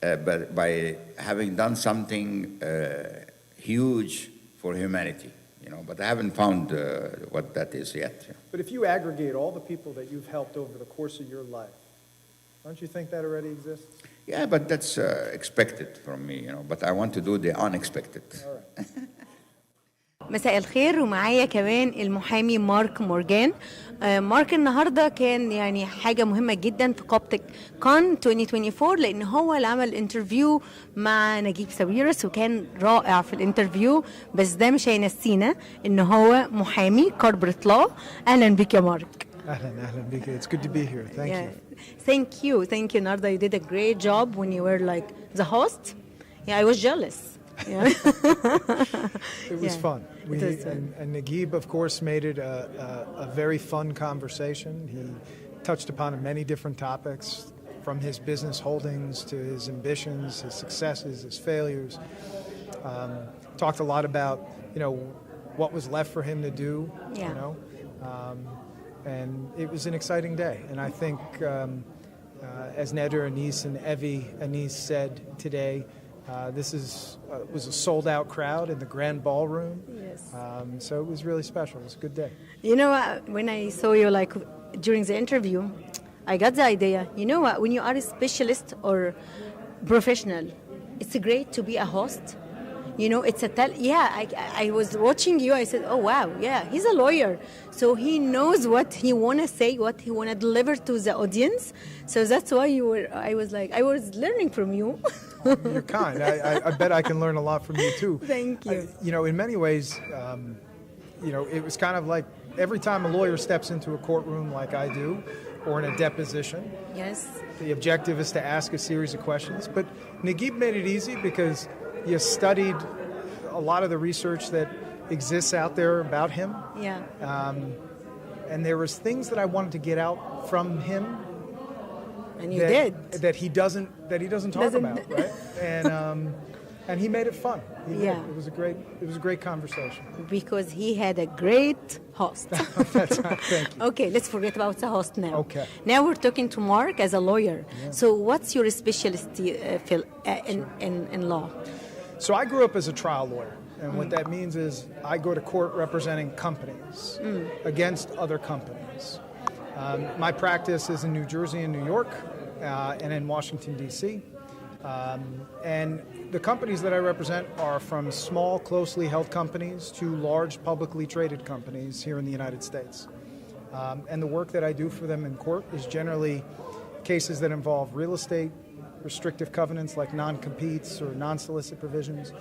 by having done something huge for humanity, you know. But I haven't found what that is yet. But if you aggregate all the people that you've helped over the course of your life, don't you think that already exists? Yeah, but that's expected from me, you know. But I want to do the unexpected. All right. مساء الخير، ومعايا كمان المحامي مارك مورجان. مارك النهارده كان يعني حاجه مهمه جدا في كوبتك كون 2024 لان هو اللي عمل انترفيو مع نجيب ساويرس وكان رائع في الانترفيو، بس ده مش هينسينا ان هو محامي كوربريت لو. اهلا بيك يا مارك. اهلا بيك. It's good to be here. Thank you. Thank you. Narda, you did a great job when you were like the host. Yeah, I was jealous. Yeah. It was fun. And Naguib, of course, made it a very fun conversation. He touched upon many different topics, from his business holdings to his ambitions, his successes, his failures. Talked a lot about, you know, what was left for him to do. Yeah. You know, and it was an exciting day. And I think, as Neder Anis and Evie Anis said today, this was a sold-out crowd in the grand ballroom. Yes. So it was really special. It was a good day. You know what? When I saw you like during the interview, I got the idea. You know what? When you are a specialist or professional, it's great to be a host. You know, it's I was watching you. I said, oh, wow, yeah, he's a lawyer. So he knows what he want to say, what he want to deliver to the audience. So that's why I was learning from you. You're kind. I bet I can learn a lot from you, too. Thank you. You know, in many ways, you know, it was kind of like every time a lawyer steps into a courtroom like I do, or in a deposition. Yes. The objective is to ask a series of questions. But Naguib made it easy because you studied a lot of the research that exists out there about him. Yeah. And there was things that I wanted to get out from him. And you did. That he doesn't talk about, right? And he made it fun. It was a great conversation. Because he had a great host. That's right. Thank you. Okay, let's forget about the host now. Okay. Now we're talking to Mark as a lawyer. Yeah. So what's your specialty in law? So I grew up as a trial lawyer. And what that means is I go to court representing companies against other companies. My practice is in New Jersey and New York and in Washington, D.C. And the companies that I represent are from small, closely held companies to large, publicly traded companies here in the United States. And the work that I do for them in court is generally cases that involve real estate, restrictive covenants like non-competes or non-solicit provisions,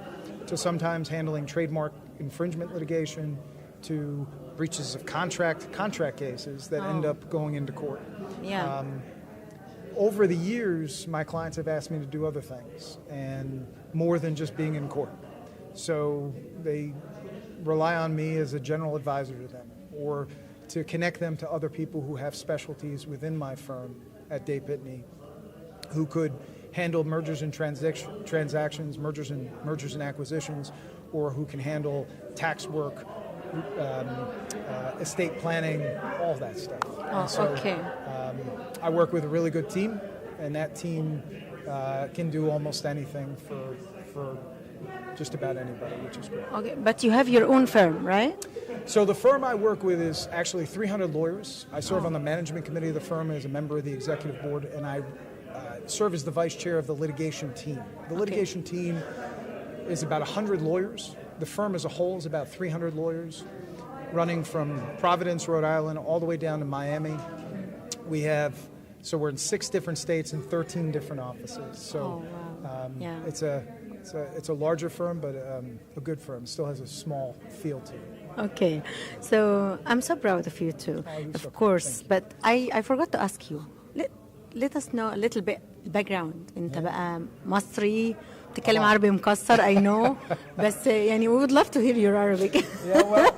to sometimes handling trademark infringement litigation, to breaches of contract cases that end up going into court. Yeah. Over the years, my clients have asked me to do other things, and more than just being in court. So they rely on me as a general advisor to them, or to connect them to other people who have specialties within my firm at Day Pitney, who could handle mergers and transactions, mergers and acquisitions, or who can handle tax work, estate planning, all of that stuff. Okay. I work with a really good team, and that team can do almost anything for just about anybody, which is great. Okay, but you have your own firm, right? So the firm I work with is actually 300 lawyers. I serve on the management committee of the firm as a member of the executive board, and I serve as the vice chair of the litigation team. The litigation team is about 100 lawyers. The firm as a whole is about 300 lawyers, running from Providence, Rhode Island, all the way down to Miami. So we're in 6 different states and 13 different offices. So it's a larger firm, but a good firm. It still has a small feel to it. Okay, so I'm so proud of you too, of course. But I forgot to ask you. Let us know a little bit background. أنت بقى مصري تتكلم عربي مكسر I know بس يعني we would love to hear your Arabic. Yeah, well,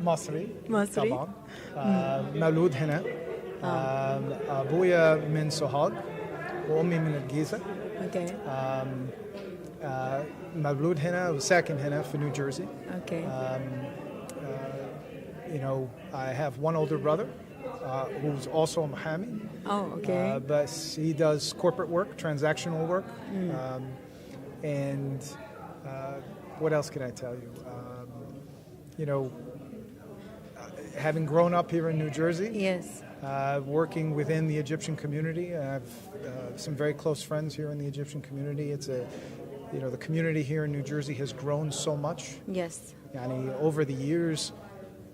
مصري طبعا. مولود هنا. أبويا من سوهاج وأمي من الجيزة. Okay. مولود هنا وساكن هنا في نيوجيرسي. Okay. I have one older brother who's also a محامي. Oh, okay. But he does corporate work, transactional work. And what else can I tell you? Having grown up here in New Jersey. Yes. Working within the Egyptian community. I have some very close friends here in the Egyptian community. The community here in New Jersey has grown so much. Yes. Over the years,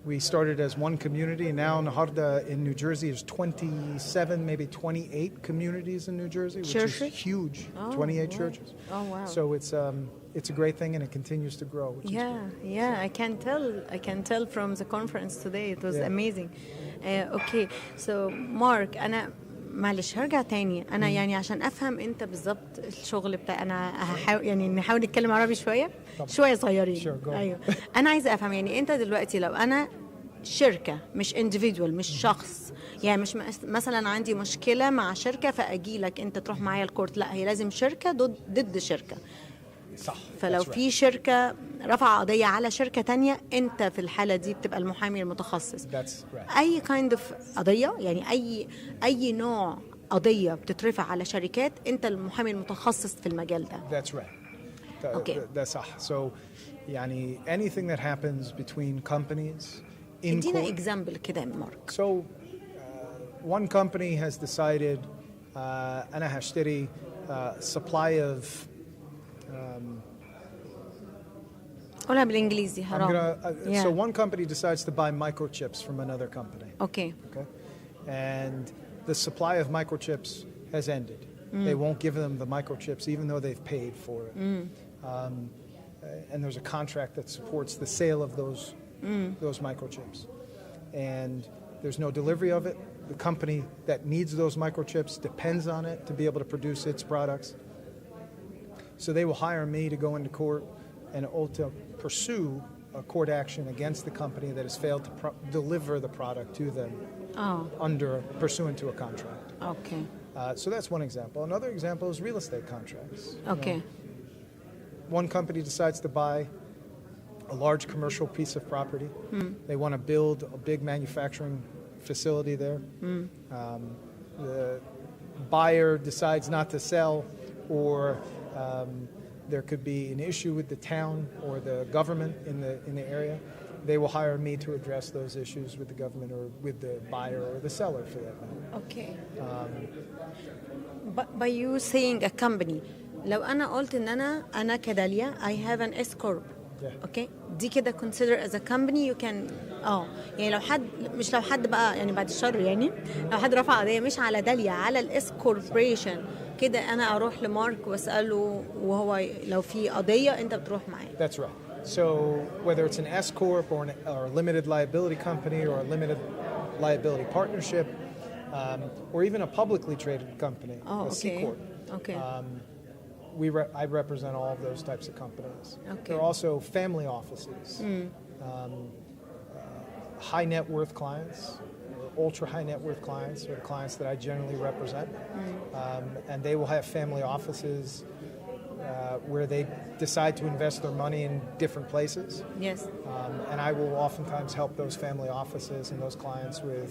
we started as one community. Now, Naharda in New Jersey is 27, maybe 28 communities in New Jersey, which is huge. 28 churches. Oh, wow. So it's a great thing, and it continues to grow. Which is great. I can tell from the conference today. It was amazing. Okay, so Mark, أنا معلش هرجع تاني أنا يعني عشان أفهم أنت بالضبط الشغل بتاع أنا نحاول نتكلم عربي شوية صغيرين. أيوه أنا عايزة أفهم يعني أنت دلوقتي لو أنا شركة مش individual مش شخص يعني مش مثلا عندي مشكلة مع شركة فأجي لك أنت تروح معايا الكورت لا هي لازم شركة ضد شركة. صح. فلو في شركة رفع قضية على شركة تانية أنت في الحالة دي بتبقى المحامي المتخصص. أي kind of قضية يعني أي نوع قضية بتترفع على شركات أنت المحامي المتخصص في المجال ده. That's right. Okay. ده صح. So يعني anything that happens between companies in court. ادينا example كده مارك. So one company has decided أنا هشتري supply of قولها بالإنجليزي حرام. So one company decides to buy microchips from another company. Okay. And the supply of microchips has ended. They won't give them the microchips even though they've paid for it. And there's a contract that supports the sale of those microchips. And there's no delivery of it. The company that needs those microchips depends on it to be able to produce its products. So they will hire me to go into court and to pursue a court action against the company that has failed to deliver the product to them pursuant to a contract. Okay. So that's one example. Another example is real estate contracts. Okay. One company decides to buy a large commercial piece of property. They want to build a big manufacturing facility there. The buyer decides not to sell, or there could be an issue with the town or the government in the area. They will hire me to address those issues with the government or with the buyer or the seller for that matter. Okay. But by you saying a company, لو أنا قلت إن أنا كداليا I have an S corp. Okay. دي كده consider as a company you can يعني لو حد بقى يعني بعد الشر يعني لو حد رفع قضية مش على داليا على الاس كوربوريشن كده انا اروح لمارك واساله وهو لو في قضيه انت بتروح معاه. That's right. So whether it's an S corp or a limited liability company or a limited liability partnership, or even a publicly traded company, a C corp. Okay. I represent all of those types of companies. Okay. There are also family offices, high net worth clients, or ultra high net worth clients, or the clients that I generally represent, and they will have family offices where they decide to invest their money in different places. Yes. And I will oftentimes help those family offices and those clients with,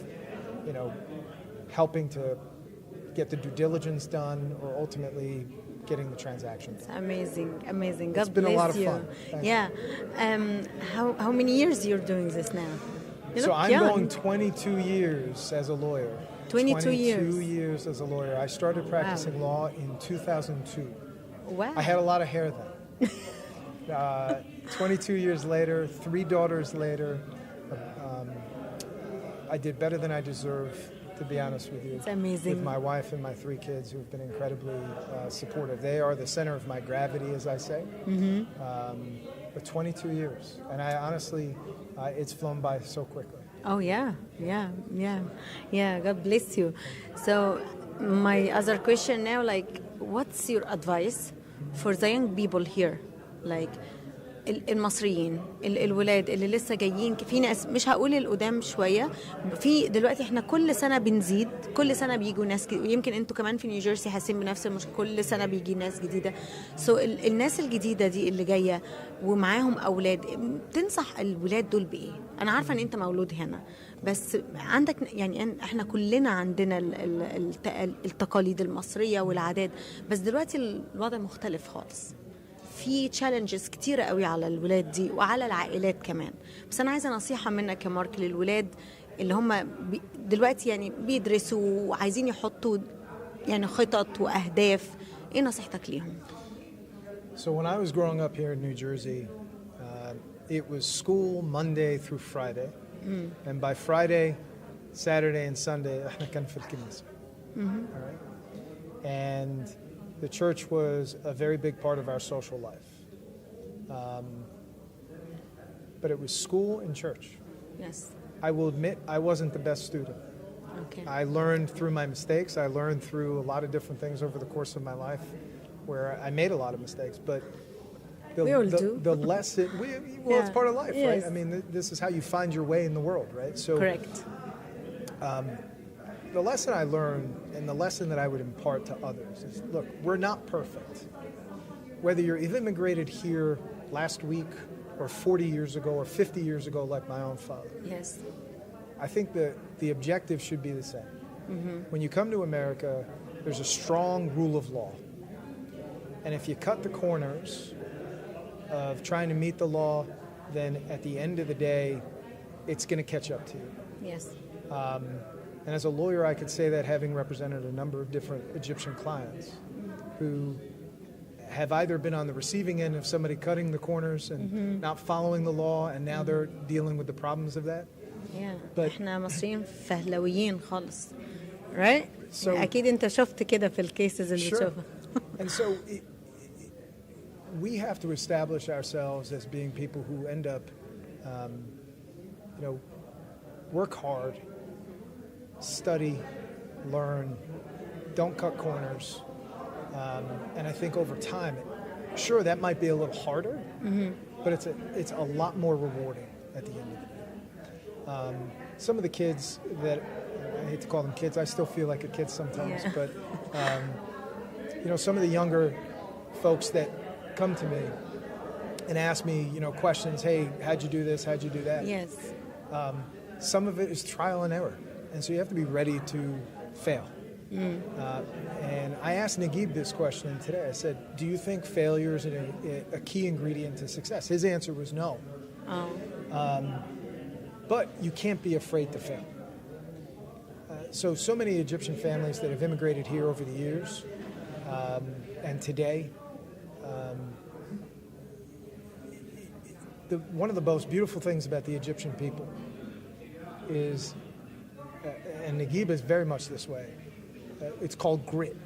helping to get the due diligence done or ultimately getting the transaction done. It's amazing. God It's been bless a lot of you. fun. Thank Yeah. How many years you're doing this now? You So look I'm young. going 22 years as a lawyer. 22 years. 22 years as a lawyer. I started practicing law in 2002. Wow. I had a lot of hair then. 22 years later, 3 daughters later, I did better than I deserve, to be honest with you. It's amazing. With my wife and my 3 kids who've been incredibly supportive. They are the center of my gravity, as I say. But 22 years. And I honestly, it's flown by so quickly. Oh yeah. God bless you. So my other question now, like, what's your advice for the young people here, like المصريين الولاد اللي لسه جايين؟ في ناس مش هقول القدام شويه، في دلوقتي احنا كل سنه بنزيد، كل سنه بيجوا ناس ويمكن انتوا كمان في نيوجيرسي حاسين بنفس المشكله، كل سنه بيجي ناس جديده. الناس الجديده دي اللي جايه ومعاهم اولاد، تنصح الولاد دول بايه؟ انا عارفه ان انت مولود هنا، بس عندك يعني احنا كلنا عندنا التقاليد المصريه والعادات، بس دلوقتي الوضع مختلف خالص. في تشالنجز كتيرة قوي على الولاد دي وعلى العائلات كمان. بس أنا عايزة نصيحة منك يا مارك للولاد اللي هم دلوقتي يعني بيدرسوا وعايزين يحطوا يعني خطط وأهداف. إيه نصيحتك ليهم؟ So when I was growing up here in New Jersey, it was school Monday through Friday. And by Friday, Saturday and Sunday, احنا كان في الكنيسة. All right? And the church was a very big part of our social life. But it was school and church. Yes. I will admit I wasn't the best student. Okay. I learned through my mistakes. I learned through a lot of different things over the course of my life where I made a lot of mistakes. But we all do. The lesson, it's part of life, yes. right? I mean, this is how you find your way in the world, right? So, correct. The lesson I learned and the lesson that I would impart to others is, look, we're not perfect. Whether you've immigrated here last week or 40 years ago or 50 years ago like my own father. Yes. I think that the objective should be the same. When you come to America, there's a strong rule of law. And if you cut the corners of trying to meet the law, then at the end of the day, it's going to catch up to you. Yes. And as a lawyer, I could say that having represented a number of different Egyptian clients who have either been on the receiving end of somebody cutting the corners and not following the law, and now they're dealing with the problems of that. Yeah. احنا مصريين فهلويين خالص. Right? So, أكيد أنت شفت كده في الكيسز اللي بتشوفها. And so we have to establish ourselves as being people who end up, work hard, study, learn, don't cut corners. And I think over time, sure, that might be a little harder, but it's a lot more rewarding at the end of the day. Some of the kids that, I hate to call them kids, I still feel like a kid sometimes, but some of the younger folks that come to me and ask me, questions, hey, how'd you do this, how'd you do that? Yes. Some of it is trial and error. And so you have to be ready to fail. And I asked Naguib this question today. I said, do you think failure is a key ingredient to success? His answer was no. But you can't be afraid to fail. So many Egyptian families that have immigrated here over the years and today, one of the most beautiful things about the Egyptian people is, and Naguib is very much this way, it's called grit.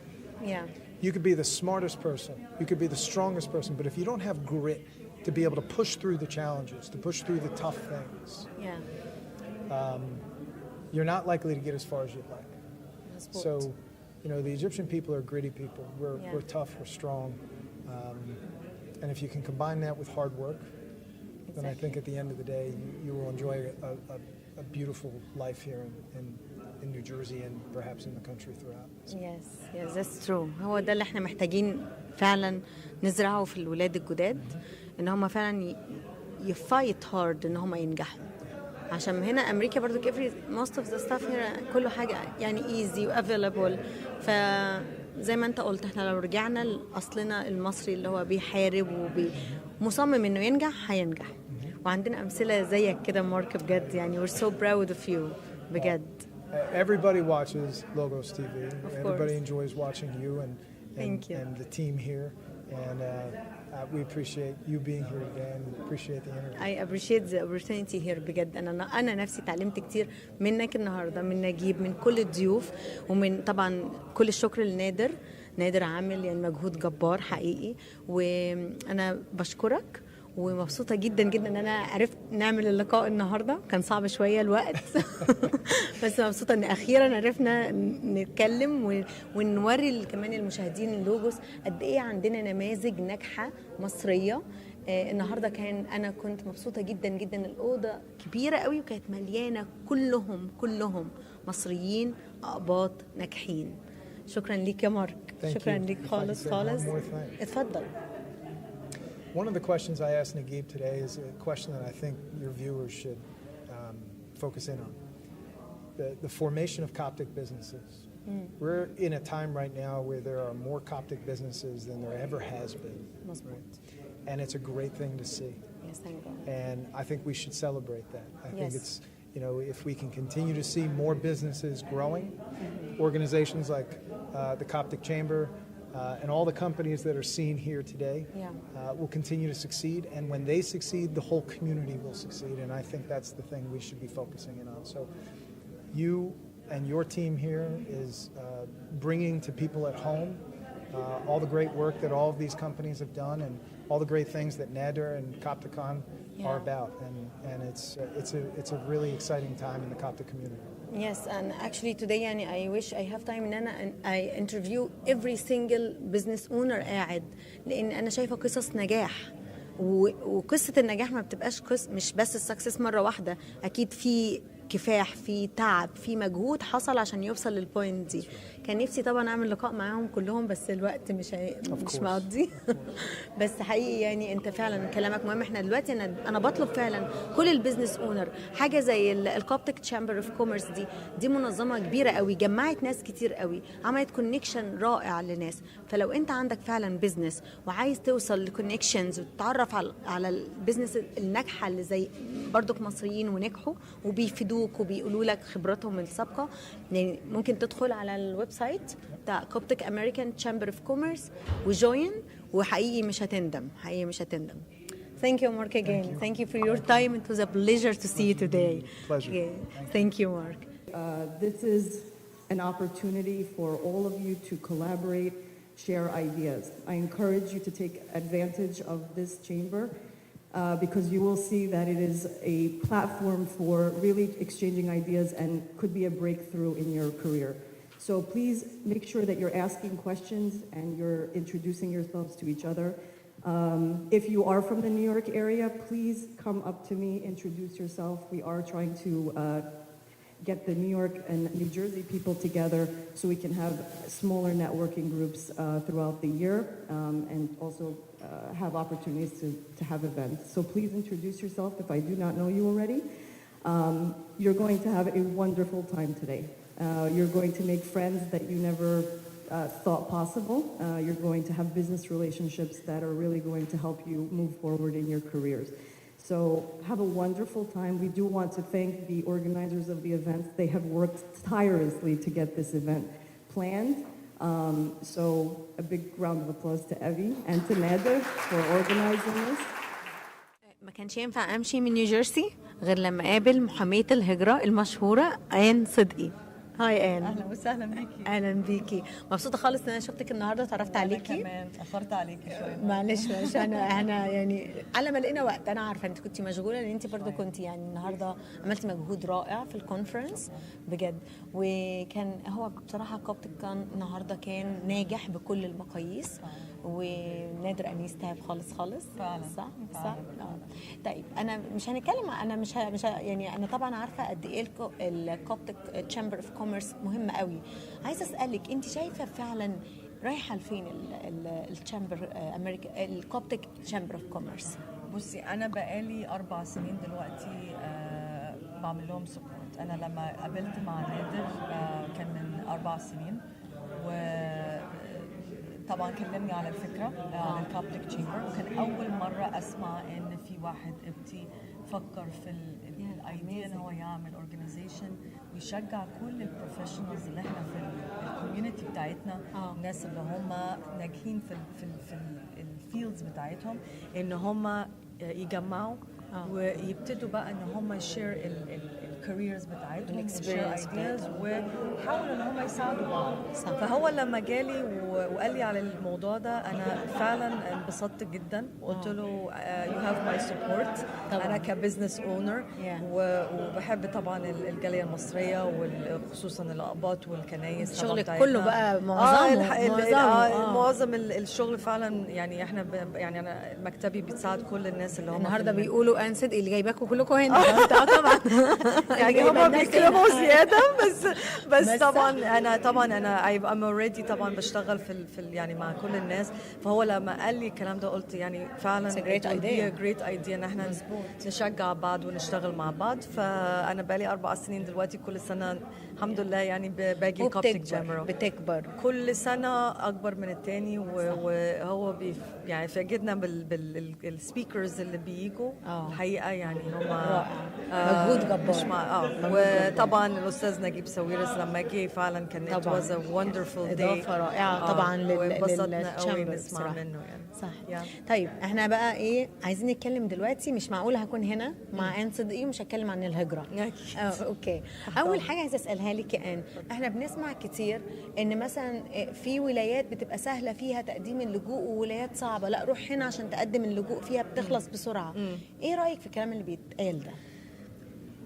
Yeah. You could be the smartest person, you could be the strongest person, but if you don't have grit to be able to push through the challenges, to push through the tough things, you're not likely to get as far as you'd like. So, you know, the Egyptian people are gritty people. We're tough, we're strong. And if you can combine that with hard work, then I think at the end of the day, you will enjoy a beautiful life here in New Jersey and perhaps in the country throughout. Yes, that's true. هو ده اللي احنا محتاجين فعلا نزرعه في الولاد الجداد، ان هم فعلا يفايت هارد ان هم ينجحوا. عشان هنا امريكا برضو most of the stuff هنا كله حاجه يعني easy و available. فزي ما انت قلت احنا لو رجعنا لاصلنا المصري اللي هو بيحارب ومصمم انه ينجح هينجح. وعندنا امثله زيك كده مارك بجد يعني we're so proud of you بجد. Everybody watches Logos TV. Everybody enjoys watching you and the team here. And we appreciate you being here today and appreciate the interview. I appreciate the opportunity here بجد. أنا نفسي تعلمت كتير منك النهارده، من نجيب، من كل الضيوف، ومن طبعا كل الشكر لنادر. نادر عامل يعني مجهود جبار حقيقي، وأنا بشكرك ومبسوطة جدا جدا ان انا عرفت نعمل اللقاء النهاردة. كان صعب شوية الوقت بس مبسوطة ان اخيرا عرفنا نتكلم ونوري كمان المشاهدين لوجوس قد ايه عندنا نماذج ناجحة مصرية. النهاردة انا كنت مبسوطة جدا جدا. الأوضة كبيرة قوي وكانت مليانة كلهم مصريين أقباط ناجحين. شكرا ليك يا مارك. شكرا ليك خالص. اتفضل. One of the questions I asked Naguib today is a question that I think your viewers should focus in on. The formation of Coptic businesses. We're in a time right now where there are more Coptic businesses than there ever has been. Right? And it's a great thing to see. Yes, thank God. And I think we should celebrate that. I think it's, you know, if we can continue to see more businesses growing, organizations like the Coptic Chamber, and all the companies that are seen here today will continue to succeed. And when they succeed, the whole community will succeed. And I think that's the thing we should be focusing in on. So you and your team here is bringing to people at home all the great work that all of these companies have done and all the great things that Nader and Coptic-Con are about. And it's a really exciting time in the Coptic community. Yes, and actually today يعني I wish I have time ان انا I interview every single business owner قاعد، لان انا شايفه قصص نجاح، وقصه النجاح ما بتبقاش مش بس السكسس مره واحده. اكيد في كفاح، في تعب، في مجهود حصل عشان يوصل للبوينت دي. كان نفسي طبعا اعمل لقاء معاهم كلهم بس الوقت مش مقضي بس حقيقي يعني انت فعلا كلامك مهم. احنا دلوقتي انا بطلب فعلا كل البيزنس اونر حاجه زي الكوبتك تشامبر اوف كوميرس. دي منظمه كبيره قوي، جمعت ناس كتير قوي، عملت كونكشن رائع لناس. فلو انت عندك فعلا بيزنس وعايز توصل لكونكشنز وتتعرف على البيزنس الناجحه اللي زي برضك مصريين ونجحوا وبيفيدوك وبيقولوا لك خبراتهم السابقه، يعني ممكن تدخل على الويب سايت بتاع كوبتك امريكان تشامبر اوف كوميرس وجوين، وحقيقي مش هتندم. Thank you, Mark, again. Thank you for your time. It was a pleasure to see you today. Pleasure. Okay. Thank you, Mark. This is an opportunity for all of you to collaborate, share ideas. I encourage you to take advantage of this chamber because you will see that it is a platform for really exchanging ideas and could be a breakthrough in your career. So please make sure that you're asking questions and you're introducing yourselves to each other. If you are from the New York area, please come up to me, introduce yourself. We are trying to get the New York and New Jersey people together so we can have smaller networking groups throughout the year and also have opportunities to have events. So please introduce yourself if I do not know you already. You're going to have a wonderful time today. You're going to make friends that you never thought possible. You're going to have business relationships that are really going to help you move forward in your careers. So have a wonderful time. We do want to thank the organizers of the event. They have worked tirelessly to get this event planned. So a big round of applause to Evie and to Nader for organizing this. ما كانش ينفع امشي من نيوجيرسي غير لما اقابل محامية الهجرة المشهورة آن صدقي. هاي ان. اهلا وسهلا بيكي. اهلا بيكي، مبسوطه خالص ان انا شفتك النهارده، اتعرفت عليكي. كمان اتاخرت عليكي شويه. معلش انا يعني على ما لقينا وقت. انا عارفه انت كنتي مشغوله لان انت برضو كنتي يعني النهارده عملتي مجهود رائع في الكونفرنس بجد. وكان هو بصراحه كوبتك-كون النهارده كان ناجح بكل المقاييس، ونادر ان يستهاب خالص فعلا. صح. طيب انا مش هنتكلم، انا مش يعني انا طبعا عارفه قد ايه الكوبتك تشامبر اوف كوميرس مهمه قوي. عايزه اسالك انت شايفه فعلا رايحه لفين التشامبر امريكا الكوبتك تشامبر اوف كوميرس؟ بصي انا بقالي 4 سنين دلوقتي بعمل لهم سبورت. انا لما قابلت مع نادر كان من 4 سنين، وطبعا كلمني على الفكره عن الكوبتك تشامبر، وكان اول مره اسمع ان في واحد قبطي فكر في الايديا ان هو يعمل اورجانيزيشن ويشجع كل البروفيشنالز اللي احنا في الكوميونتي بتاعتنا، الناس اللي هم ناجحين في الفيلدز بتاعتهم، ان هم يجمعوا ويبتدوا بقى ان هم يشير الكاريرز بتاعتهم الاكسبيرينس ويحاولوا ان هم يساعدوا بعض. فهو لما جالي وقال لي على الموضوع ده انا فعلا انبسطت جدا، وقلت له يو هاف ماي سبورت. انا كبزنس اونر وبحب طبعا الجاليه المصريه وخصوصا الاقباط والكنايس. شغلك كله بقى معظم الشغل فعلا يعني احنا يعني انا مكتبي بيتساعد كل الناس اللي هم النهارده بيقولوا انسد اللي جايباكم كلكم هنا. طبعا يعني هم بيتكلموا زياده بس طبعا انا I'm already طبعا بشتغل في يعني مع كل الناس. فهو لما قال لي الكلام ده قلت يعني فعلا great idea ان احنا نشجع بعض ونشتغل مع بعض. فانا بقالي 4 سنين دلوقتي، كل سنه الحمد لله يعني باجي كوبتك جامرو بتكبر كل سنه اكبر من التاني، وهو يعني فاجئنا بالسبيكرز اللي بيجوا الحقيقه يعني هم مجهود جبار. وطبعا الاستاذ نجيب ساويرس لما جه فعلا كان it was a wonderful day، اضافه رائعه طبعا وانبسطنا قوي نسمع منه يعني. صح. طيب احنا بقى ايه عايزين نتكلم دلوقتي؟ مش معقول هكون هنا مع ان صدقي ومش هتكلم عن الهجره. اوكي. اول حاجه عايزه اسالها لك ان احنا بنسمع كتير ان مثلا في ولايات بتبقى سهله فيها تقديم اللجوء وولايات صعبه، لا روح هنا عشان تقدم اللجوء فيها بتخلص بسرعه. ايه رايك في الكلام اللي بيتقال ده؟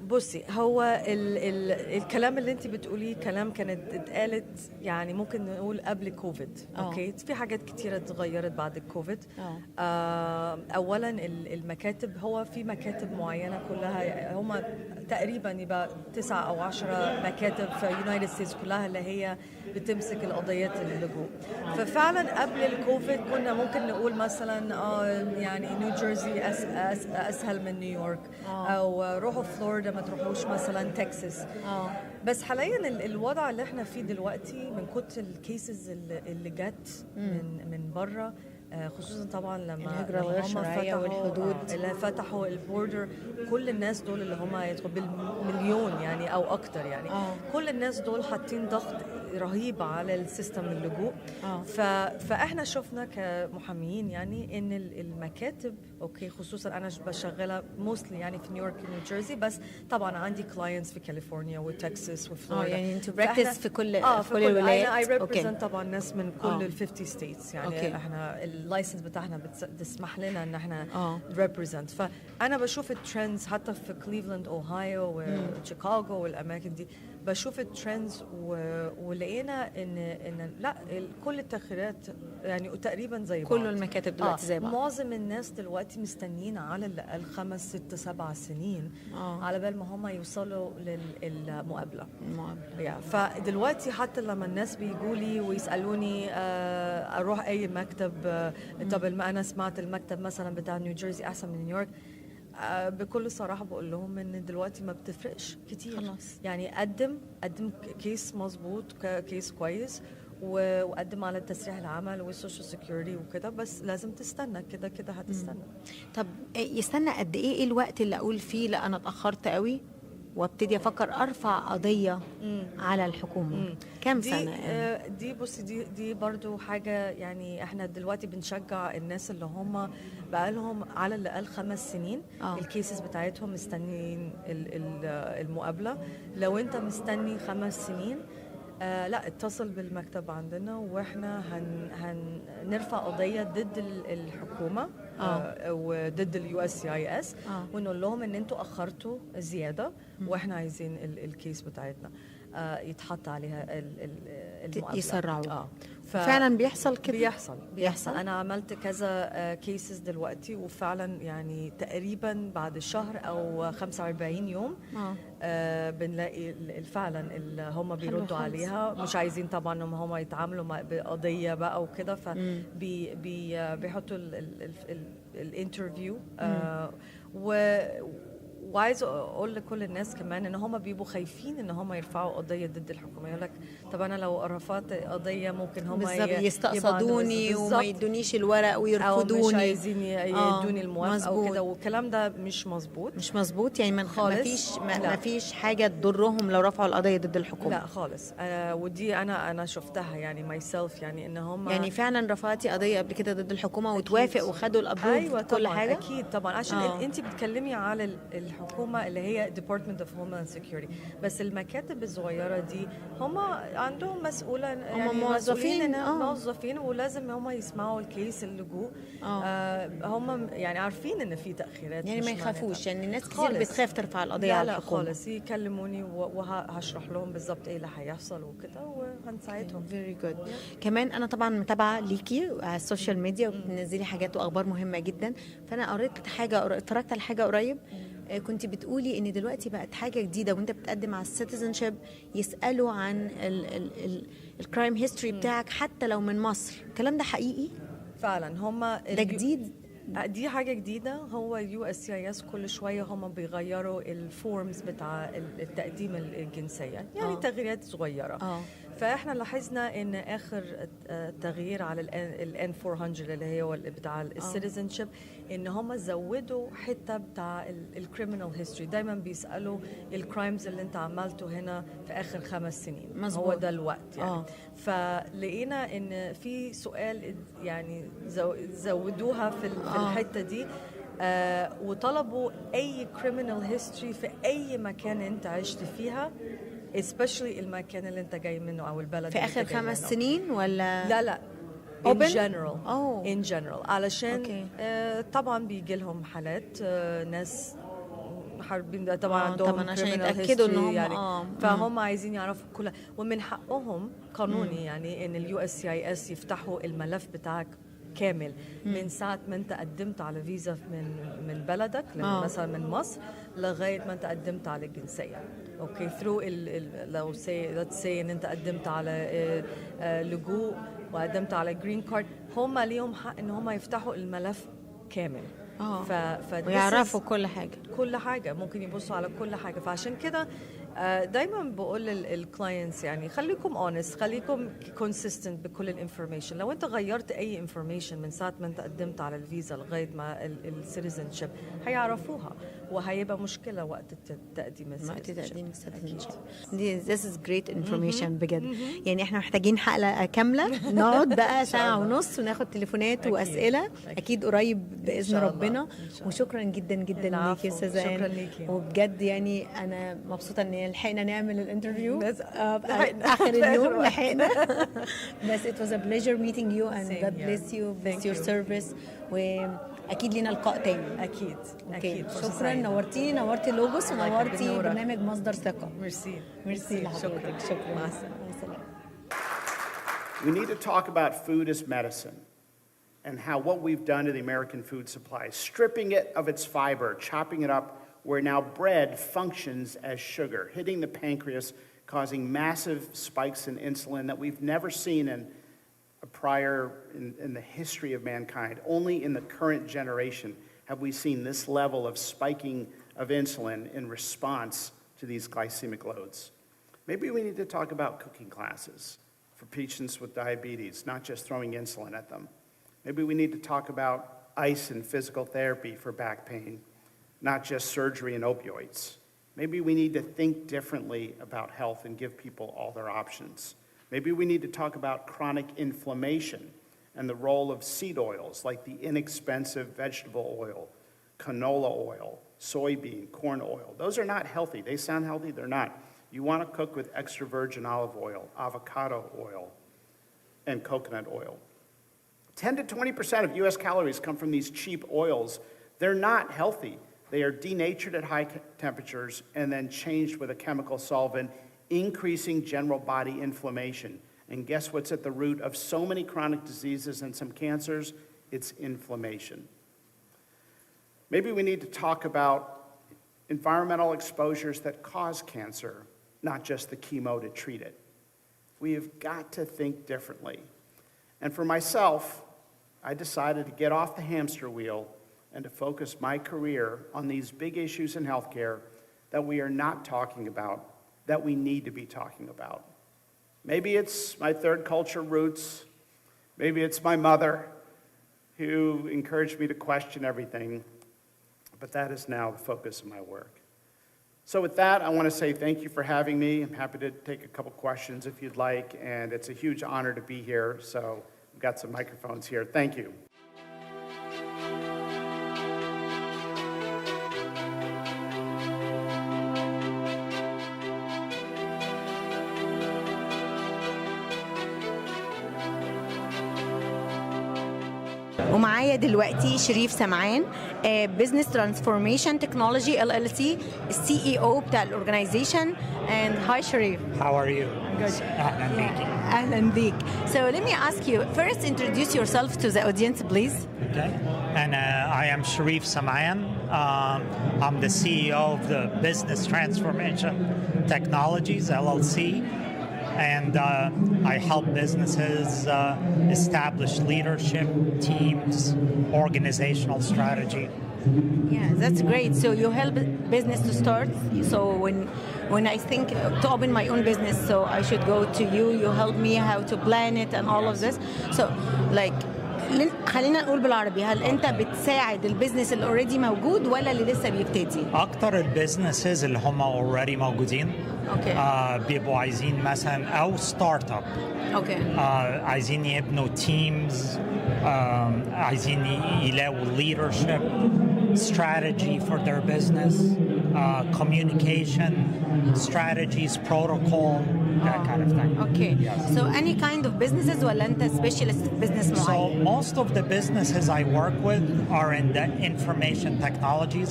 بصي هو الكلام اللي انت بتقوليه كلام كانت اتقالت يعني ممكن نقول قبل كوفيد. اوكي، في حاجات كتيره اتغيرت بعد الكوفيد. اولا المكاتب، هو في مكاتب معينه كلها هم تقريبا يبقى 9 أو 10 مكاتب في يونايتد ستيتس كلها اللي هي بتمسك القضيات اللجوء. ففعلا قبل الكوفيد كنا ممكن نقول مثلا يعني نيوجيرسي اسهل من نيويورك، او روحوا فلوريدا ما تروحوش مثلا تكساس. بس حاليا الوضع اللي احنا فيه دلوقتي من كتر الكيسز اللي جت من بره، خصوصا طبعا لما هم فتحوا البوردر، كل الناس دول اللي هم يدخلوا بالمليون يعني او اكتر يعني كل الناس دول حاطين ضغط رهيب على السيستم اللجوء. فاحنا شفنا كمحاميين يعني ان المكاتب اوكي، خصوصا انا بشغلها موستلي يعني في نيويورك ونيوجيرسي، بس طبعا عندي كلاينتس في كاليفورنيا وتكساس وفلوريدا. يعني انتوا براكتس في كل الولايات. اي ريبريزنت طبعا ناس من كل ال 50 ستيتس يعني. احنا اللايسنس بتاعنا بتسمح لنا ان احنا ريبريزنت. فانا بشوف الترندز حتى في كليفلاند اوهايو وشيكاغو والاماكن دي، بشوف الترندز ولقينا ان لا كل التأخيرات يعني تقريبا زي بعض. كل المكاتب دلوقتي زي بعض. معظم الناس دلوقتي مستنيين على الأقل 5 6 7 سنين على بال ما هم يوصلوا للمقابلة. فدلوقتي حتى لما الناس بيجوا لي ويسألوني أروح أي مكتب، طب انا سمعت المكتب مثلا بتاع نيوجيرسي احسن من نيويورك، بكل صراحه بقول لهم ان دلوقتي ما بتفرقش كتير خلاص. يعني قدم كيس مظبوط، كيس كويس، وقدم على التسريح العمل والسوشيال سيكيورتي وكده، بس لازم تستنى كده هتستنى. طب يستنى قد ايه الوقت اللي اقول فيه لا انا اتاخرت قوي وابتدي افكر ارفع قضيه على الحكومه؟ كام سنه يعني؟ دي بصي دي برضو حاجه، يعني احنا دلوقتي بنشجع الناس اللي هم بقالهم على الاقل 5 سنين الكيسز بتاعتهم مستنيين المقابله. لو انت مستني 5 سنين لا، اتصل بالمكتب عندنا واحنا هنرفع قضيه ضد الحكومه وضد USCIS، ونقول لهم ان انتوا اخرتوا زياده واحنا عايزين الكيس بتاعتنا يتحط عليها المقابله، يسرعوا. فعلا بيحصل كده؟ بيحصل. انا عملت كذا كيسز دلوقتي، وفعلا يعني تقريبا بعد شهر او 45 يوم بنلاقي فعلا اللي هم بيردوا عليها. مش عايزين طبعا ان هم يتعاملوا بقضيه بقى وكده، فبيحطوا الانترفيو. وعايز اقول لكل الناس كمان ان هم بيبقوا خايفين ان هم يرفعوا قضيه ضد الحكومه. يقول لك طب انا لو رفعت قضيه ممكن هم يستقصدوني وما يدونيش الورق ويرفضوني، او مش عايزين يدوني الموافقه وكده، والكلام ده مش مظبوط. يعني ما فيش حاجه تضرهم لو رفعوا القضيه ضد الحكومه؟ لا خالص. ودي انا شفتها يعني ماي سيلف، يعني ان هم يعني فعلا رفعتي قضيه قبل كده ضد الحكومه وتوافق وخدوا الابروف؟ أيوة كل طبعًا حاجه اكيد طبعا، عشان انت بتتكلمي على الحكومه اللي هي Department of Homeland Security، بس المكاتب الصغيره دي هم عندهم مسؤوله، يعني موظفين ولازم هم يسمعوا الكيس اللجوء. هم يعني عارفين ان في تاخيرات، يعني ما يخافوش، يعني الناس كتير بتخاف ترفع القضيه على الحكومه. لا خالص، يكلموني وهشرح لهم بالظبط ايه اللي هيحصل وكده، وهنساعدهم. فيري جود. كمان انا طبعا متابعه ليكي على السوشيال ميديا وبتنزلي حاجات واخبار مهمه جدا، فانا اتفرجت على حاجه قريب كنت بتقولي ان دلوقتي بقت حاجه جديده وانت بتقدم على السيتيزنشيب يسالوا عن الكرايم هيستوري بتاعك حتى لو من مصر. الكلام ده حقيقي؟ فعلا ده جديد؟ دي حاجه جديده. هو USCIS كل شويه هم بيغيروا الفورمز بتاع التقديم الجنسيه، يعني تغييرات صغيره. فاحنا لاحظنا ان اخر تغيير على ال N400 اللي هي بتاع السيتيزنشيب، ان هم زودوا حته بتاع الكريمنال هيستوري. دايما بيسالوا الكرايمز اللي انت عملته هنا في اخر 5 سنين. مزبوط. هو ده الوقت يعني. فلقينا ان في سؤال يعني زودوها في الحته دي، وطلبوا اي كريمنال هيستوري في اي مكان انت عشت فيها، especially المكان اللي انت جاي منه او البلد في اخر 5 سنين ولا لا in general علشان طبعا بيجي لهم حالات ناس حاربين طبعا عندهم عشان يتاكدوا ان هم يعني فهم عايزين يعرفوا كلها، ومن حقهم قانوني يعني ان USCIS يفتحوا الملف بتاعك كامل من ساعة ما انت قدمت على فيزا من بلدك مثلا من مصر لغاية ما انت قدمت على الجنسية. اوكي ثرو لو let's say ان انت قدمت على لجوء وقدمت على جرين كارد، هم ليهم حق ان هم يفتحوا الملف كامل. ويعرفوا كل حاجة ممكن يبصوا على كل حاجة. فعشان كده دايما بقول للكلاينتس يعني خليكم اونست، خليكم كونسيستنت بكل الانفورميشن. لو انت غيرت اي انفورميشن من ساعه ما انت قدمت على الفيزا لغايه ما السيتيزنشيب هيعرفوها، وهيبقى مشكله وقت تقديم السيتيزنشيب. This is great information بجد. يعني احنا محتاجين حلقه كامله نقعد بقى ساعه ونص وناخد تليفونات واسئله اكيد قريب باذن ربنا. وشكرا جدا جدا ليكي يا استاذه. شكرا ليكي. وبجد يعني انا مبسوطه ان لحقنا نعمل الانترفيو اخر اليوم لحقنا. بس it was a pleasure meeting you and God bless you, bless your service. واكيد لينا لقاء تاني. اكيد. شكرا، نورتي لوجوس ونورتي برنامج مصدر ثقه. ميرسي لحضرتك. شكرا. مع السلامه. We need to talk about food as medicine and how what we've done to the American food supply, stripping it of its fiber, chopping it up, where now bread functions as sugar, hitting the pancreas, causing massive spikes in insulin that we've never seen in the history of mankind. Only in the current generation have we seen this level of spiking of insulin in response to these glycemic loads. Maybe we need to talk about cooking classes for patients with diabetes, not just throwing insulin at them. Maybe we need to talk about ice and physical therapy for back pain, not just surgery and opioids. Maybe we need to think differently about health and give people all their options. Maybe we need to talk about chronic inflammation and the role of seed oils like the inexpensive vegetable oil, canola oil, soybean, corn oil. Those are not healthy. They sound healthy, they're not. You want to cook with extra virgin olive oil, avocado oil, and coconut oil. 10 to 20% of US calories come from these cheap oils. They're not healthy. They are denatured at high temperatures and then changed with a chemical solvent, increasing general body inflammation. And guess what's at the root of so many chronic diseases and some cancers? It's inflammation. Maybe we need to talk about environmental exposures that cause cancer, not just the chemo to treat it. We have got to think differently. And for myself, I decided to get off the hamster wheel and to focus my career on these big issues in healthcare that we are not talking about, that we need to be talking about. Maybe it's my third culture roots. Maybe it's my mother who encouraged me to question everything. But that is now the focus of my work. So with that, I want to say thank you for having me. I'm happy to take a couple questions if you'd like, and it's a huge honor to be here. So we've got some microphones here. Thank you. ومعايا دلوقتي شريف سمعان بزنس ترانسفورميشن تكنولوجي LLC السي اي او بتاع الاورجنايزيشن. and hi شريف. How are you? Good. أهلا بيك. أهلا بيك. So let me ask you first, introduce yourself to the audience please. Okay. And I am Sharif Samayan. I'm the CEO of the Business Transformation Technologies LLC. And I help businesses establish leadership, teams, organizational strategy. Yeah, that's great. So you help business to start. So when I think to open my own business, so I should go to you. You help me how to plan it and all of this. So like خلينا نقول بالعربي، هل انت بتساعد البيزنس اللي اوريدي موجود ولا اللي لسه بيبتدي؟ اكتر البيزنسز اللي هم اوريدي موجودين بيبقوا عايزين مثلا او ستارت اب عايزين يبنوا تيمز، عايزين يلاقوا leadership strategy for their business, communication strategies, protocol, that kind of thing. Okay. Yes. So any kind of businesses ولا انت specialist business معين؟ So most of the businesses I work with are in the information technology.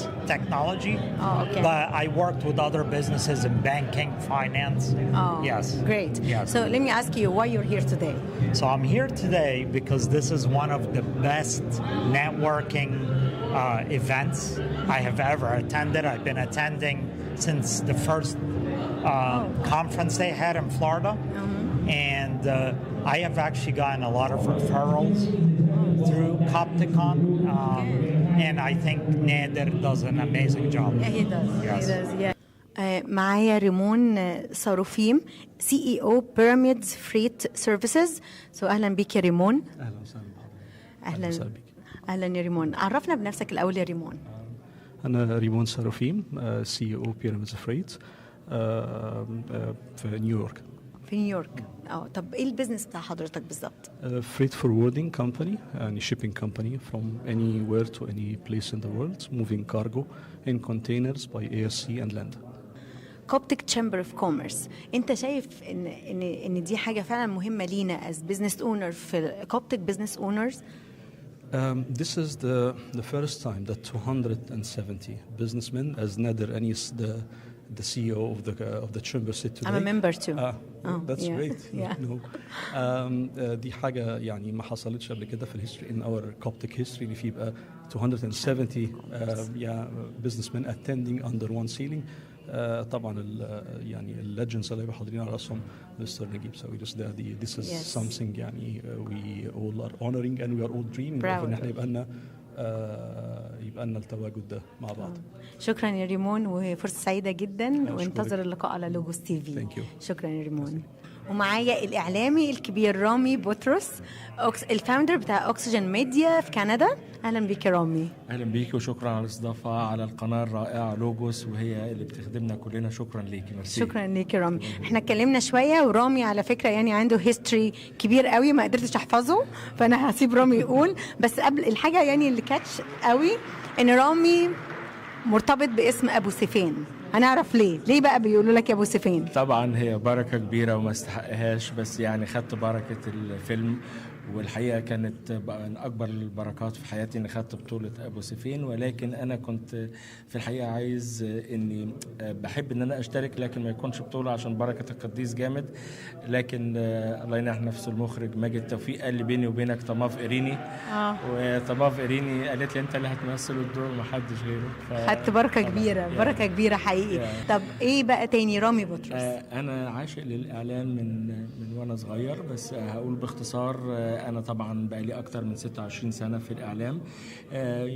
Oh, okay. But I worked with other businesses in banking, finance. Oh, yes. Great. Yes. So let me ask you why you're here today. So I'm here today because this is one of the best networking events I have ever attended. I've been attending since the first conference they had in Florida. And I have actually gotten a lot of referrals through Coptic-Con. And I think Nader does an amazing job. Yeah, he does. Yes. He does, yeah. معايا ريمون صاروفيم سي اي او بيراميدز فريت سيرفيسز. سو اهلا بيك يا ريمون. اهلا وسهلا. اهلا اهلا يا ريمون. عرفنا بنفسك الاول يا ريمون. انا ريمون صاروفيم سي او بيراميدز فريت في نيويورك. في نيويورك. طب ايه البيزنس بتاع حضرتك بالظبط؟ فريت فوروردنج كومباني يعني shipping company from anywhere to any place in the world moving cargo in containers by ASC and land. Coptic Chamber of Commerce. انت شايف ان دي حاجه فعلا مهمه لينا as business owner في Coptic business owners؟ This is the first time that 270 businessmen, as Nader Anis, the CEO of the chamber, said today. I'm a member too. That's yeah. great. Yeah. No. دي حاجة يعني ما حصلتش قبل كده في الهيستوري in our Coptic history اللي في بقى 270 businessmen attending under one ceiling. طبعا يعني الليجندز اللي حاضرين على راسهم مستر نجيب ساويرس ده this is something يعني we all are honoring and we are all dreaming ان احنا يبقى لنا التواجد ده مع بعض. شكرا يا ريمون وفرصه سعيده جدا وانتظر اللقاء على لوجوس تي في. Thank you. شكرا يا ريمون. ومعايا الإعلامي الكبير رامي بطرس، الفاوندر بتاع أكسجين ميديا في كندا. أهلا بيك يا رامي. اهلا بيك وشكرا على الاستضافه على القناه الرائعه لوجوس، وهي اللي بتخدمنا كلنا. شكرا ليكي. ميرسي. شكرا ليك يا رامي. احنا اتكلمنا شويه، ورامي على فكره يعني عنده هيستوري كبير قوي ما قدرتش احفظه، فانا هسيب رامي يقول. بس قبل الحاجه يعني اللي كاتش قوي ان رامي مرتبط باسم ابو سيفين. هنعرف ليه بقى بيقولوا لك يا ابو سيفين؟ طبعا هي بركه كبيره وما استحقهاش، بس يعني خدت بركه الفيلم، والحقيقه كانت من اكبر البركات في حياتي اني خدت بطوله ابو سيفين. ولكن انا كنت في الحقيقه عايز اني بحب ان انا اشترك، لكن ما يكونش بطوله عشان بركه القديس جامد. لكن الله ينح نفسه المخرج ماجد توفيق قال لي بيني وبينك طماف قريني. وطماف قريني قالت لي انت اللي هتمثل الدور وما حدش غيرك. خدت بركه كبيره. بركه كبيره حقيقي. طب ايه بقى تاني رامي بطرس؟ انا عاشق للاعلان من وانا صغير، بس هقول باختصار أنا طبعا بقى لي أكتر من 26 سنة في الإعلام.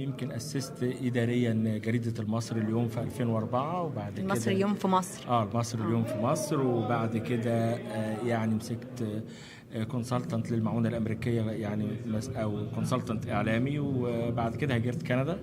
يمكن أسست إداريا جريدة المصري اليوم في 2004، وبعد كده المصري اليوم في مصر. المصري اليوم في مصر، وبعد كده يعني مسكت كونسلتنت للمعونة الأمريكية، يعني أو كونسلتنت إعلامي. وبعد كده هاجرت كندا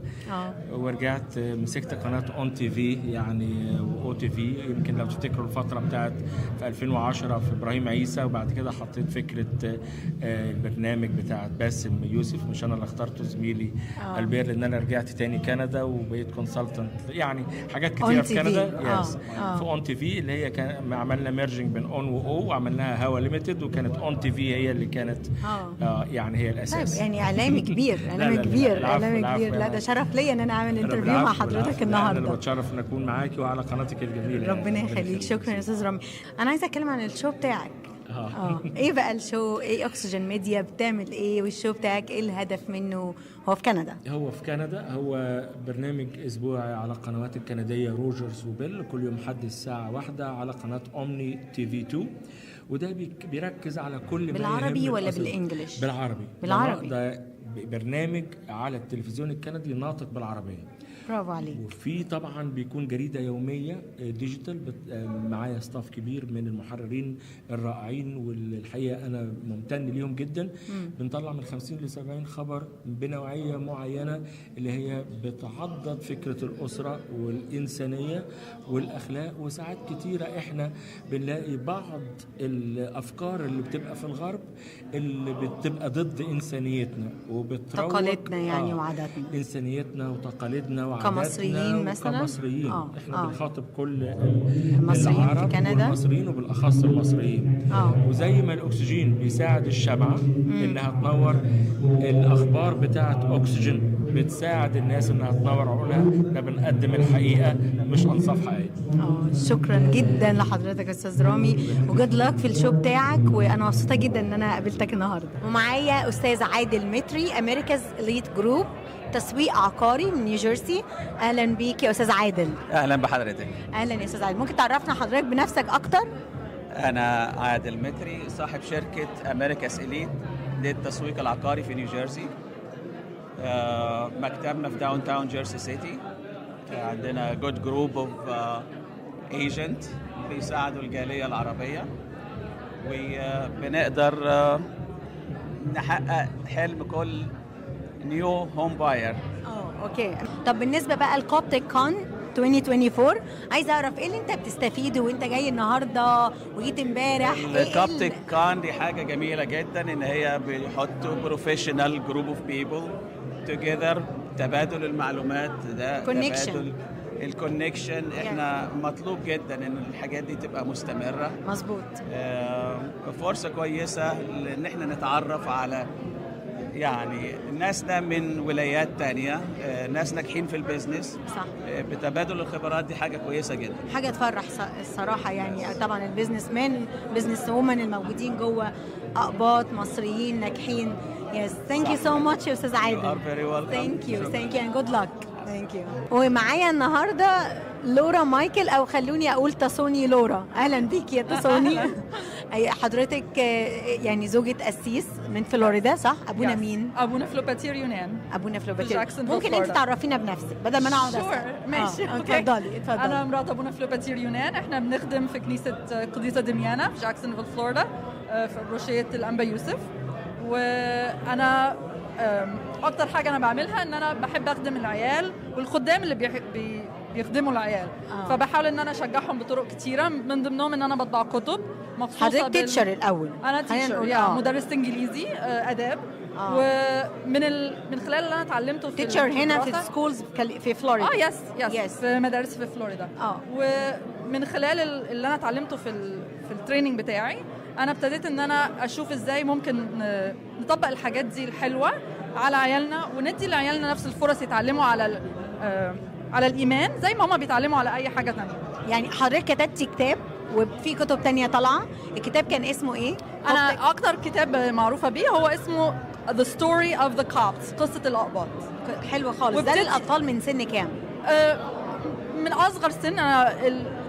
ورجعت مسكت قناة اون تي في يعني او تي في. يمكن لو تفتكروا الفترة بتاعت في 2010 في إبراهيم عيسى، وبعد كده حطيت فكرة البرنامج بتاعت باسم يوسف، مش أنا اللي اخترته، زميلي البير، لأن أنا رجعت تاني كندا وبقيت كونسلتنت يعني حاجات كتيرة في كندا. في اون تي في اللي هي كان عملنا ميرجنج بين اون واو، وعملناها هوا ليميتد، وكانت اون تي في هي اللي كانت يعني هي الاساس. طيب يعني اعلامي كبير. اعلامي كبير. لا ده شرف ليا ان انا اعمل انترفيو مع حضرتك النهارده. انا بتشرف ان اكون معاكي وعلى قناتك الجميله. ربنا يخليك. شكرا يا استاذ رامي. انا عايزه اتكلم عن الشو بتاعك. ايه بقى الشو؟ ايه اكسجين ميديا بتعمل ايه؟ والشو بتاعك ايه الهدف منه؟ هو في كندا. هو برنامج اسبوعي على القنوات الكنديه روجرز وبيل، كل يوم حد الساعه 1 على قناه اومني تي في 2. وده بيركز على كل بالعربي ولا بالانجلش؟ بالعربي. ده برنامج على التلفزيون الكندي ناطق بالعربيه. برافو عليك. وفي طبعا بيكون جريده يوميه ديجيتال، معايا ستاف كبير من المحررين الرائعين، والحقيقه انا ممتن ليهم جدا. بنطلع من 50 ل 70 خبر بنوعيه معينه، اللي هي بتعضد فكره الاسره والانسانيه والاخلاق. وساعات كتيره احنا بنلاقي بعض الافكار اللي بتبقى في الغرب اللي بتبقى ضد انسانيتنا وبتروج تقاليدنا يعني وعاداتنا، انسانيتنا وتقاليدنا كمصريين مثلا. كمصريين احنا بنخاطب كل المصريين في كندا، والمصريين وبالاخص المصريين. وزي ما الاكسجين بيساعد الشمعة انها تنور، الاخبار بتاعه اكسجين بتساعد الناس انها تنور عقولها. احنا بنقدم الحقيقه مش انصاف حقيقي. شكرا جدا لحضرتك استاذ رامي، وجود لك في الشو بتاعك، وانا مبسوطه جدا ان انا قابلتك النهارده. ومعايا استاذ عادل متري، امريكا's ليد جروب تسويق عقاري من نيوجيرسي. اهلا بيك يا استاذ عادل. اهلا بحضرتك. اهلا يا استاذ عادل. ممكن تعرفنا حضرتك بنفسك اكتر؟ انا عادل متري، صاحب شركه امريكا's ليد للتسويق العقاري في نيوجيرسي. مكتبنا في داون تاون جيرسي سيتي. عندنا جود جروب اوف ايجنت بيساعدوا الجاليه العربيه، وبنقدر نحقق حلم كل نيو هوم باير. اوكي. طب بالنسبه بقى الكوبتك كون 2024، عايزه اعرف ايه اللي انت بتستفيده وانت جاي النهارده وجيت امبارح؟ الكوبتك كون دي حاجه جميله جدا، ان هي بيحطوا بروفيشنال جروب اوف بيبل توجذر، تبادل المعلومات، ده تبادل الكونكشن. احنا مطلوب جدا ان الحاجات دي تبقى مستمره. مظبوط. فرصه كويسه ان احنا نتعرف على يعني ناسنا من ولايات تانية، ناس ناجحين في البيزنس. صح. بتبادل الخبرات دي حاجة كويسة جدا، حاجة تفرح الصراحة. يعني طبعا البيزنس مان بيزنس وومن الموجودين جوه أقباط مصريين ناجحين. Yes, thank you so much يا أستاذ عادل. You are very welcome. Thank you and good luck. Thank you. ومعايا النهارده لورا مايكل، او خلوني اقول تاسوني لورا. اهلا بيك يا تاسوني. حضرتك يعني زوجة قسيس من فلوريدا صح؟ ابونا مين؟ ابونا فلوباتير يونان. ابونا فلوباتير. ممكن انت تعرفينا بنفسك بدل ما انا اقعد اسال؟ ماشي. اتفضلي. انا مرات ابونا فلوباتير يونان. احنا بنخدم في كنيسة قديسة دميانة في جاكسونفيل فلوريدا في بروشية الأنبا يوسف. وانا اكتر حاجة انا بعملها ان انا بحب اخدم العيال والخدام اللي بيخدموا العيال. فبحاول ان انا اشجعهم بطرق كتيره، من ضمنهم ان انا بطبع كتب مخصوصه. حضرتك تيتشر الاول؟ انا تيتشر مدرسه انجليزي اداب. ومن من خلال اللي انا اتعلمته في تيتشر هنا في سكولز في فلوريدا. يس في مدارس في فلوريدا. ومن خلال اللي انا اتعلمته في التريننج بتاعي، انا ابتديت ان انا اشوف ازاي ممكن نطبق الحاجات دي الحلوه على عيالنا، وندي لعيالنا نفس الفرص يتعلموا على الإيمان زي ما هما بيتعلموا على أي حاجة تانية. يعني حضرتك كتبتي كتاب وفي كتب تانية طالعة، الكتاب كان اسمه إيه؟ أنا أكتر كتاب معروفة بيه هو اسمه The Story of the Copts، قصة الأقباط. حلوة خالص. ده للأطفال من سن كام؟ من أصغر سن.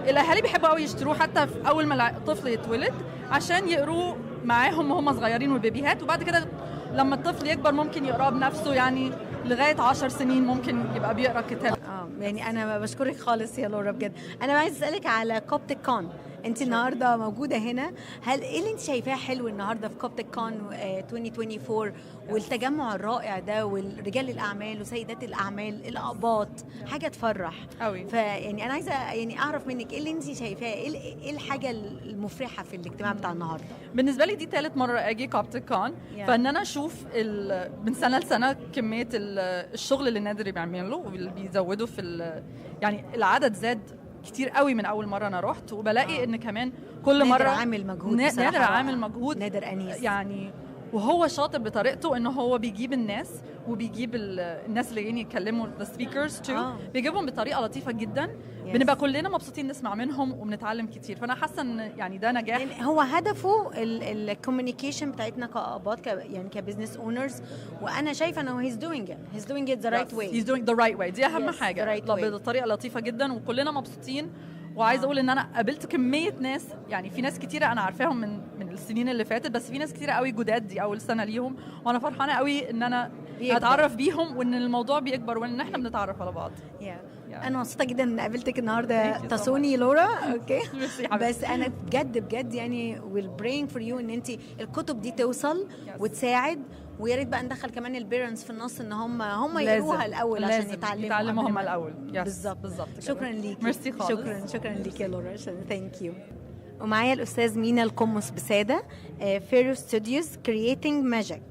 الأهالي بيحبوا قوي يشتروه حتى في أول ما الطفل يتولد عشان يقروه معاهم وهم صغيرين والبيبيهات، وبعد كده لما الطفل يكبر ممكن يقراه بنفسه، يعني لغاية 10 سنين ممكن يبقى بيقرأ كتاب. يعني أنا بشكرك خالص يا لورا بجد. أنا عايز أسألك على Coptic-Con. أنت النهاردة موجودة هنا، هل إيه اللي أنت شايفاه حلو النهاردة في Coptic-Con 2024 والتجمع الرائع ده والرجال الأعمال وسيدات الأعمال الأقباط؟ حاجة تفرح قوي. فيعني أنا عايزة يعني أعرف منك إيه اللي أنت شايفاه، إيه الحاجة المفرحة في الاجتماع بتاع النهاردة؟ بالنسبة لي دي ثالث مرة أجي Coptic-Con، فإن أنا أشوف من سنة لسنة كمية الشغل اللي نادر بيعمله واللي بيزودوا في يعني العدد زاد كتير قوي من اول مره انا رحت، وبلاقي ان كمان كل مره نادر عامل مجهود. نادر عامل مجهود. نادر انيس يعني، وهو شاطر بطريقته انه هو بيجيب الناس وبيجيب الناس اللي جايين يتكلموا the speakers too بيجيبهم بطريقه لطيفه جدا. بنبقى كلنا مبسوطين نسمع منهم وبنتعلم كتير. فانا حاسه ان يعني ده نجاح. يعني هو هدفه الكوميونيكيشن بتاعتنا كأقباط يعني كبزنس اونرز، وانا شايفه انه he's doing it the right way. he's doing the right way. دي اهم حاجه. بطريقه لطيفه جدا وكلنا مبسوطين. وعايزه اقول ان انا قابلت كميه ناس، يعني في ناس كتيره انا عارفاهم من السنين اللي فاتت، بس في ناس كتيره قوي جداد دي اول سنه ليهم، وانا فرحانه قوي ان انا اتعرف بيهم وان الموضوع بيكبر وان احنا بنتعرف على بعض. انا مبسوطه جدا ان قابلتك النهارده تصوني لورا. اوكي بس انا بجد يعني we'll praying for you ان انت الكتب دي توصل وتساعد، ويا ريت بقى ندخل كمان البيرنتس في النص ان هم يقروها الاول عشان يتعلموا هم الاول. بالظبط. شكرا ليكي. ميرسي خالص. شكرا ليكي يا لورا. ثانك يو. ومعايا الاستاذ مينا القمص بساده، فيرو ستوديوز كرييتنج ماجيك.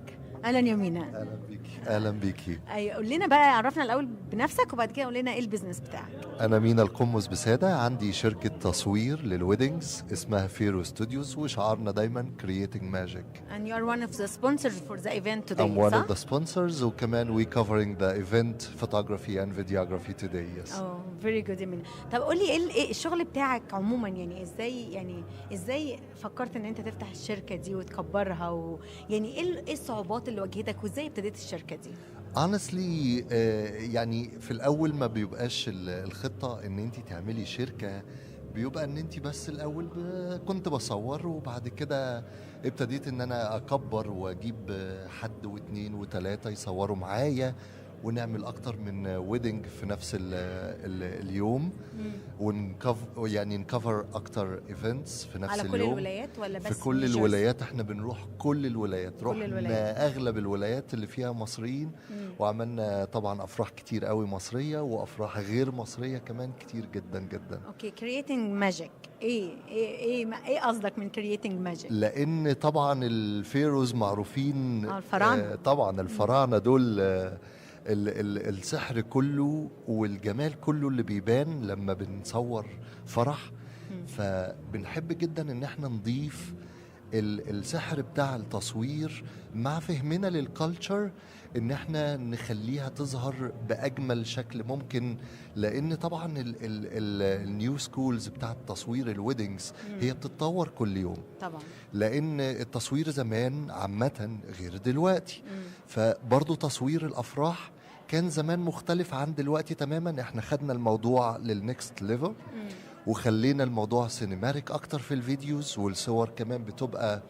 اهلا يا مينا. اهلا بيكي. ايوه قول لنا بقى، عرفنا الاول بنفسك وبعد كده قول لنا ايه البيزنس بتاعك. انا مينا القمص بساده، عندي شركه تصوير للويدنجز اسمها فيرو ستوديوز، وشعارنا دايما creating magic. And you are one of the sponsors for the event today. I'm one of the sponsors, وكمان we covering the event photography and videography today. Yes. Oh, very good. مينا. طب قول لي ايه الشغل بتاعك عموما، يعني ازاي فكرت ان انت تفتح الشركه دي وتكبرها، ويعني ايه الصعوبات اللي واجهتك وازاي ابتديت الشركه دي؟ honestly يعني في الاول ما بيبقاش الخطه ان انت تعملي شركه، بيبقى ان انت بس الاول كنت بصور، وبعد كده ابتديت ان انا اكبر واجيب حد واثنين وثلاثه يصوروا معايا ونعمل اكتر من ويدنج في نفس اليوم، نكفر اكتر ايفنتس في نفس على اليوم. كل الولايات ولا بس في كل الولايات؟ احنا بنروح كل الولايات، رحنا اغلب الولايات اللي فيها مصريين، وعملنا طبعا افراح كتير قوي مصريه وافراح غير مصريه كمان كتير جدا جدا. اوكي، كرييتنج ماجيك، ايه قصدك من كرييتنج ماجيك؟ لان طبعا الفيروز معروفين، الفراعنه طبعا الفراعنه دول السحر كله والجمال كله اللي بيبان لما بنصور فرح. فبنحب جدا ان احنا نضيف السحر بتاع التصوير مع فهمنا للكالتشر، ان احنا نخليها تظهر باجمل شكل ممكن، لان طبعا النيو سكولز بتاع التصوير الويدنجز هي بتتطور كل يوم طبعا، لان التصوير زمان عامه غير دلوقتي. فبرضو تصوير الافراح كان زمان مختلف عن دلوقتي تماما. احنا خدنا الموضوع للنكست ليفل، وخلينا الموضوع سينماتيك اكتر في الفيديوز، والصور كمان بتبقى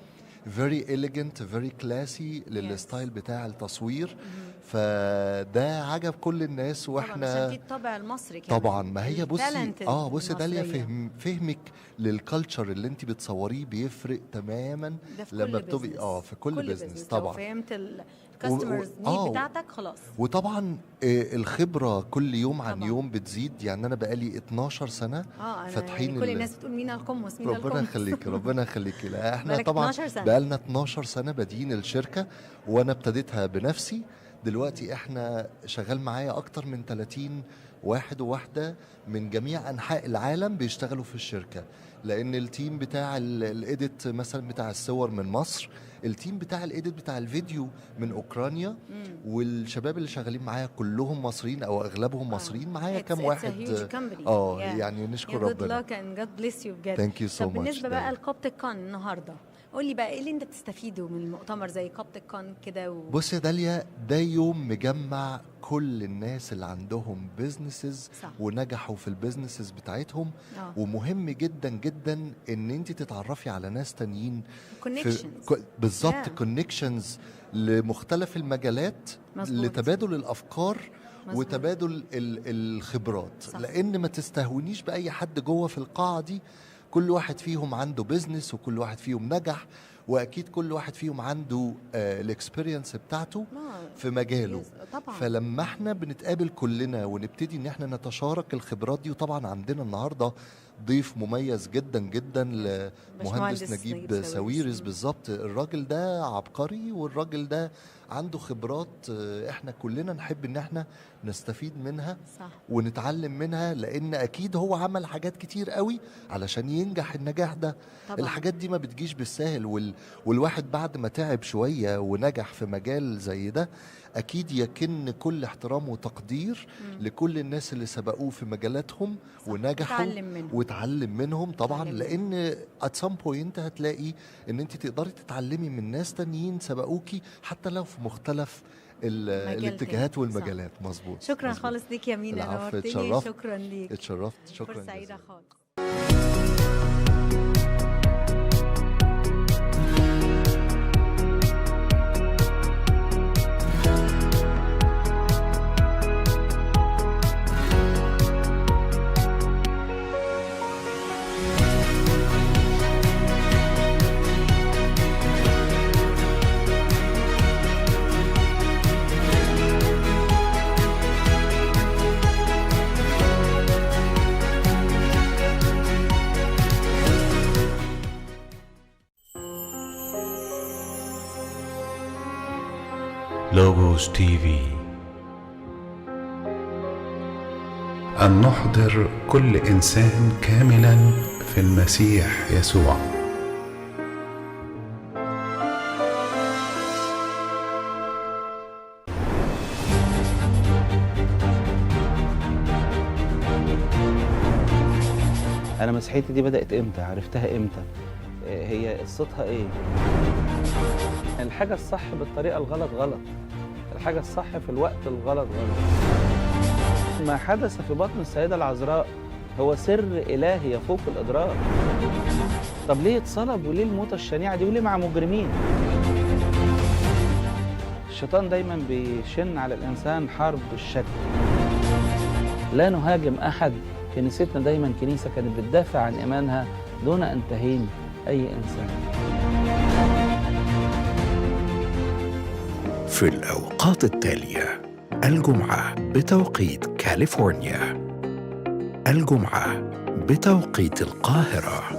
very elegant very classy للستايل بتاع التصوير. فده عجب كل الناس. واحنا طبعا عشان في الطابع المصري كمان. طبعا ما هي بصي داليا فهمك للكالتشر اللي انت بتصوريه بيفرق تماما لما بتبقي في كل بزنس. طبعا لو فهمت الكاستمرز نيد بتاعتك خلاص. وطبعا الخبره كل يوم عن يوم بتزيد. يعني انا بقالي 12 سنه فاتحين يعني كل الناس بتقول مين القمص مين ربنا يخليك ربنا يخليك. لا احنا طبعا بقالنا 12 سنه بادئين الشركه، وانا ابتديتها بنفسي. دلوقتي احنا شغال معايا اكتر من 30 واحد وواحده من جميع انحاء العالم بيشتغلوا في الشركه، لان التيم بتاع الايديت مثلا بتاع الصور من مصر، التيم بتاع الايديت بتاع الفيديو من اوكرانيا، والشباب اللي شغالين معايا كلهم مصريين او اغلبهم مصريين. معايا كام واحد يعني نشكر ربنا. good luck and God bless you بجد. Thank you so much. طب بالنسبه بقى لكوبتك كون النهارده، قولي بقى ايه اللي انت بتستفيده من المؤتمر زي كوبتك-Con كده بصي يا داليا، ده يوم مجمع كل الناس اللي عندهم بيزنسز ونجحوا في البيزنسز بتاعتهم. ومهم جدا جدا ان انت تتعرفي على ناس تانيين بالظبط كونكشنز لمختلف المجالات لتبادل الافكار وتبادل الخبرات. لان ما تستهونيش باي حد جوه في القاعه دي. كل واحد فيهم عنده بيزنس وكل واحد فيهم نجح، واكيد كل واحد فيهم عنده الاكسبيرينس بتاعته في مجاله. فلما احنا بنتقابل كلنا ونبتدي ان احنا نتشارك الخبرات دي، وطبعا عندنا النهارده ضيف مميز جدا جدا لمهندس نجيب ساويرس. بالظبط، الراجل ده عبقري والراجل ده عنده خبرات احنا كلنا نحب ان احنا نستفيد منها ونتعلم منها، لان اكيد هو عمل حاجات كتير قوي علشان ينجح النجاح ده. طبعا. الحاجات دي ما بتجيش بالسهل، والواحد بعد ما تعب شوية ونجح في مجال زي ده أكيد يكن كل احترام وتقدير لكل الناس اللي سبقوه في مجالاتهم ونجحوا وتعلم منهم طبعا. لأن at some point هتلاقي أن أنت تقدري تتعلمي من ناس تانيين سبقوكي حتى لو في مختلف الاتجاهات والمجالات. مظبوط. شكرا خالص ليك يا مينا، نورتني. شكرا ليك. اتشرفت. شكرا سعيدة خالص. لوغوس تي في. أن نحضر كل إنسان كاملا في المسيح يسوع. أنا مسيحيتي دي بدأت إمتى؟ عرفتها إمتى؟ هي قصتها إيه؟ الحاجة الصح بالطريقة الغلط غلط، الحاجة الصح في الوقت الغلط غلط. ما حدث في بطن السيدة العذراء هو سر إلهي يفوق الإدراك. طب ليه اتصلب وليه الموتة الشنيعة دي وليه مع مجرمين؟ الشيطان دايما بيشن على الإنسان حرب الشك. لا نهاجم أحد. كنيستنا دايما كنيسة كانت بتدافع عن إيمانها دون أن تهين أي إنسان. في الأوقات التالية: الجمعة بتوقيت كاليفورنيا، الجمعة بتوقيت القاهرة.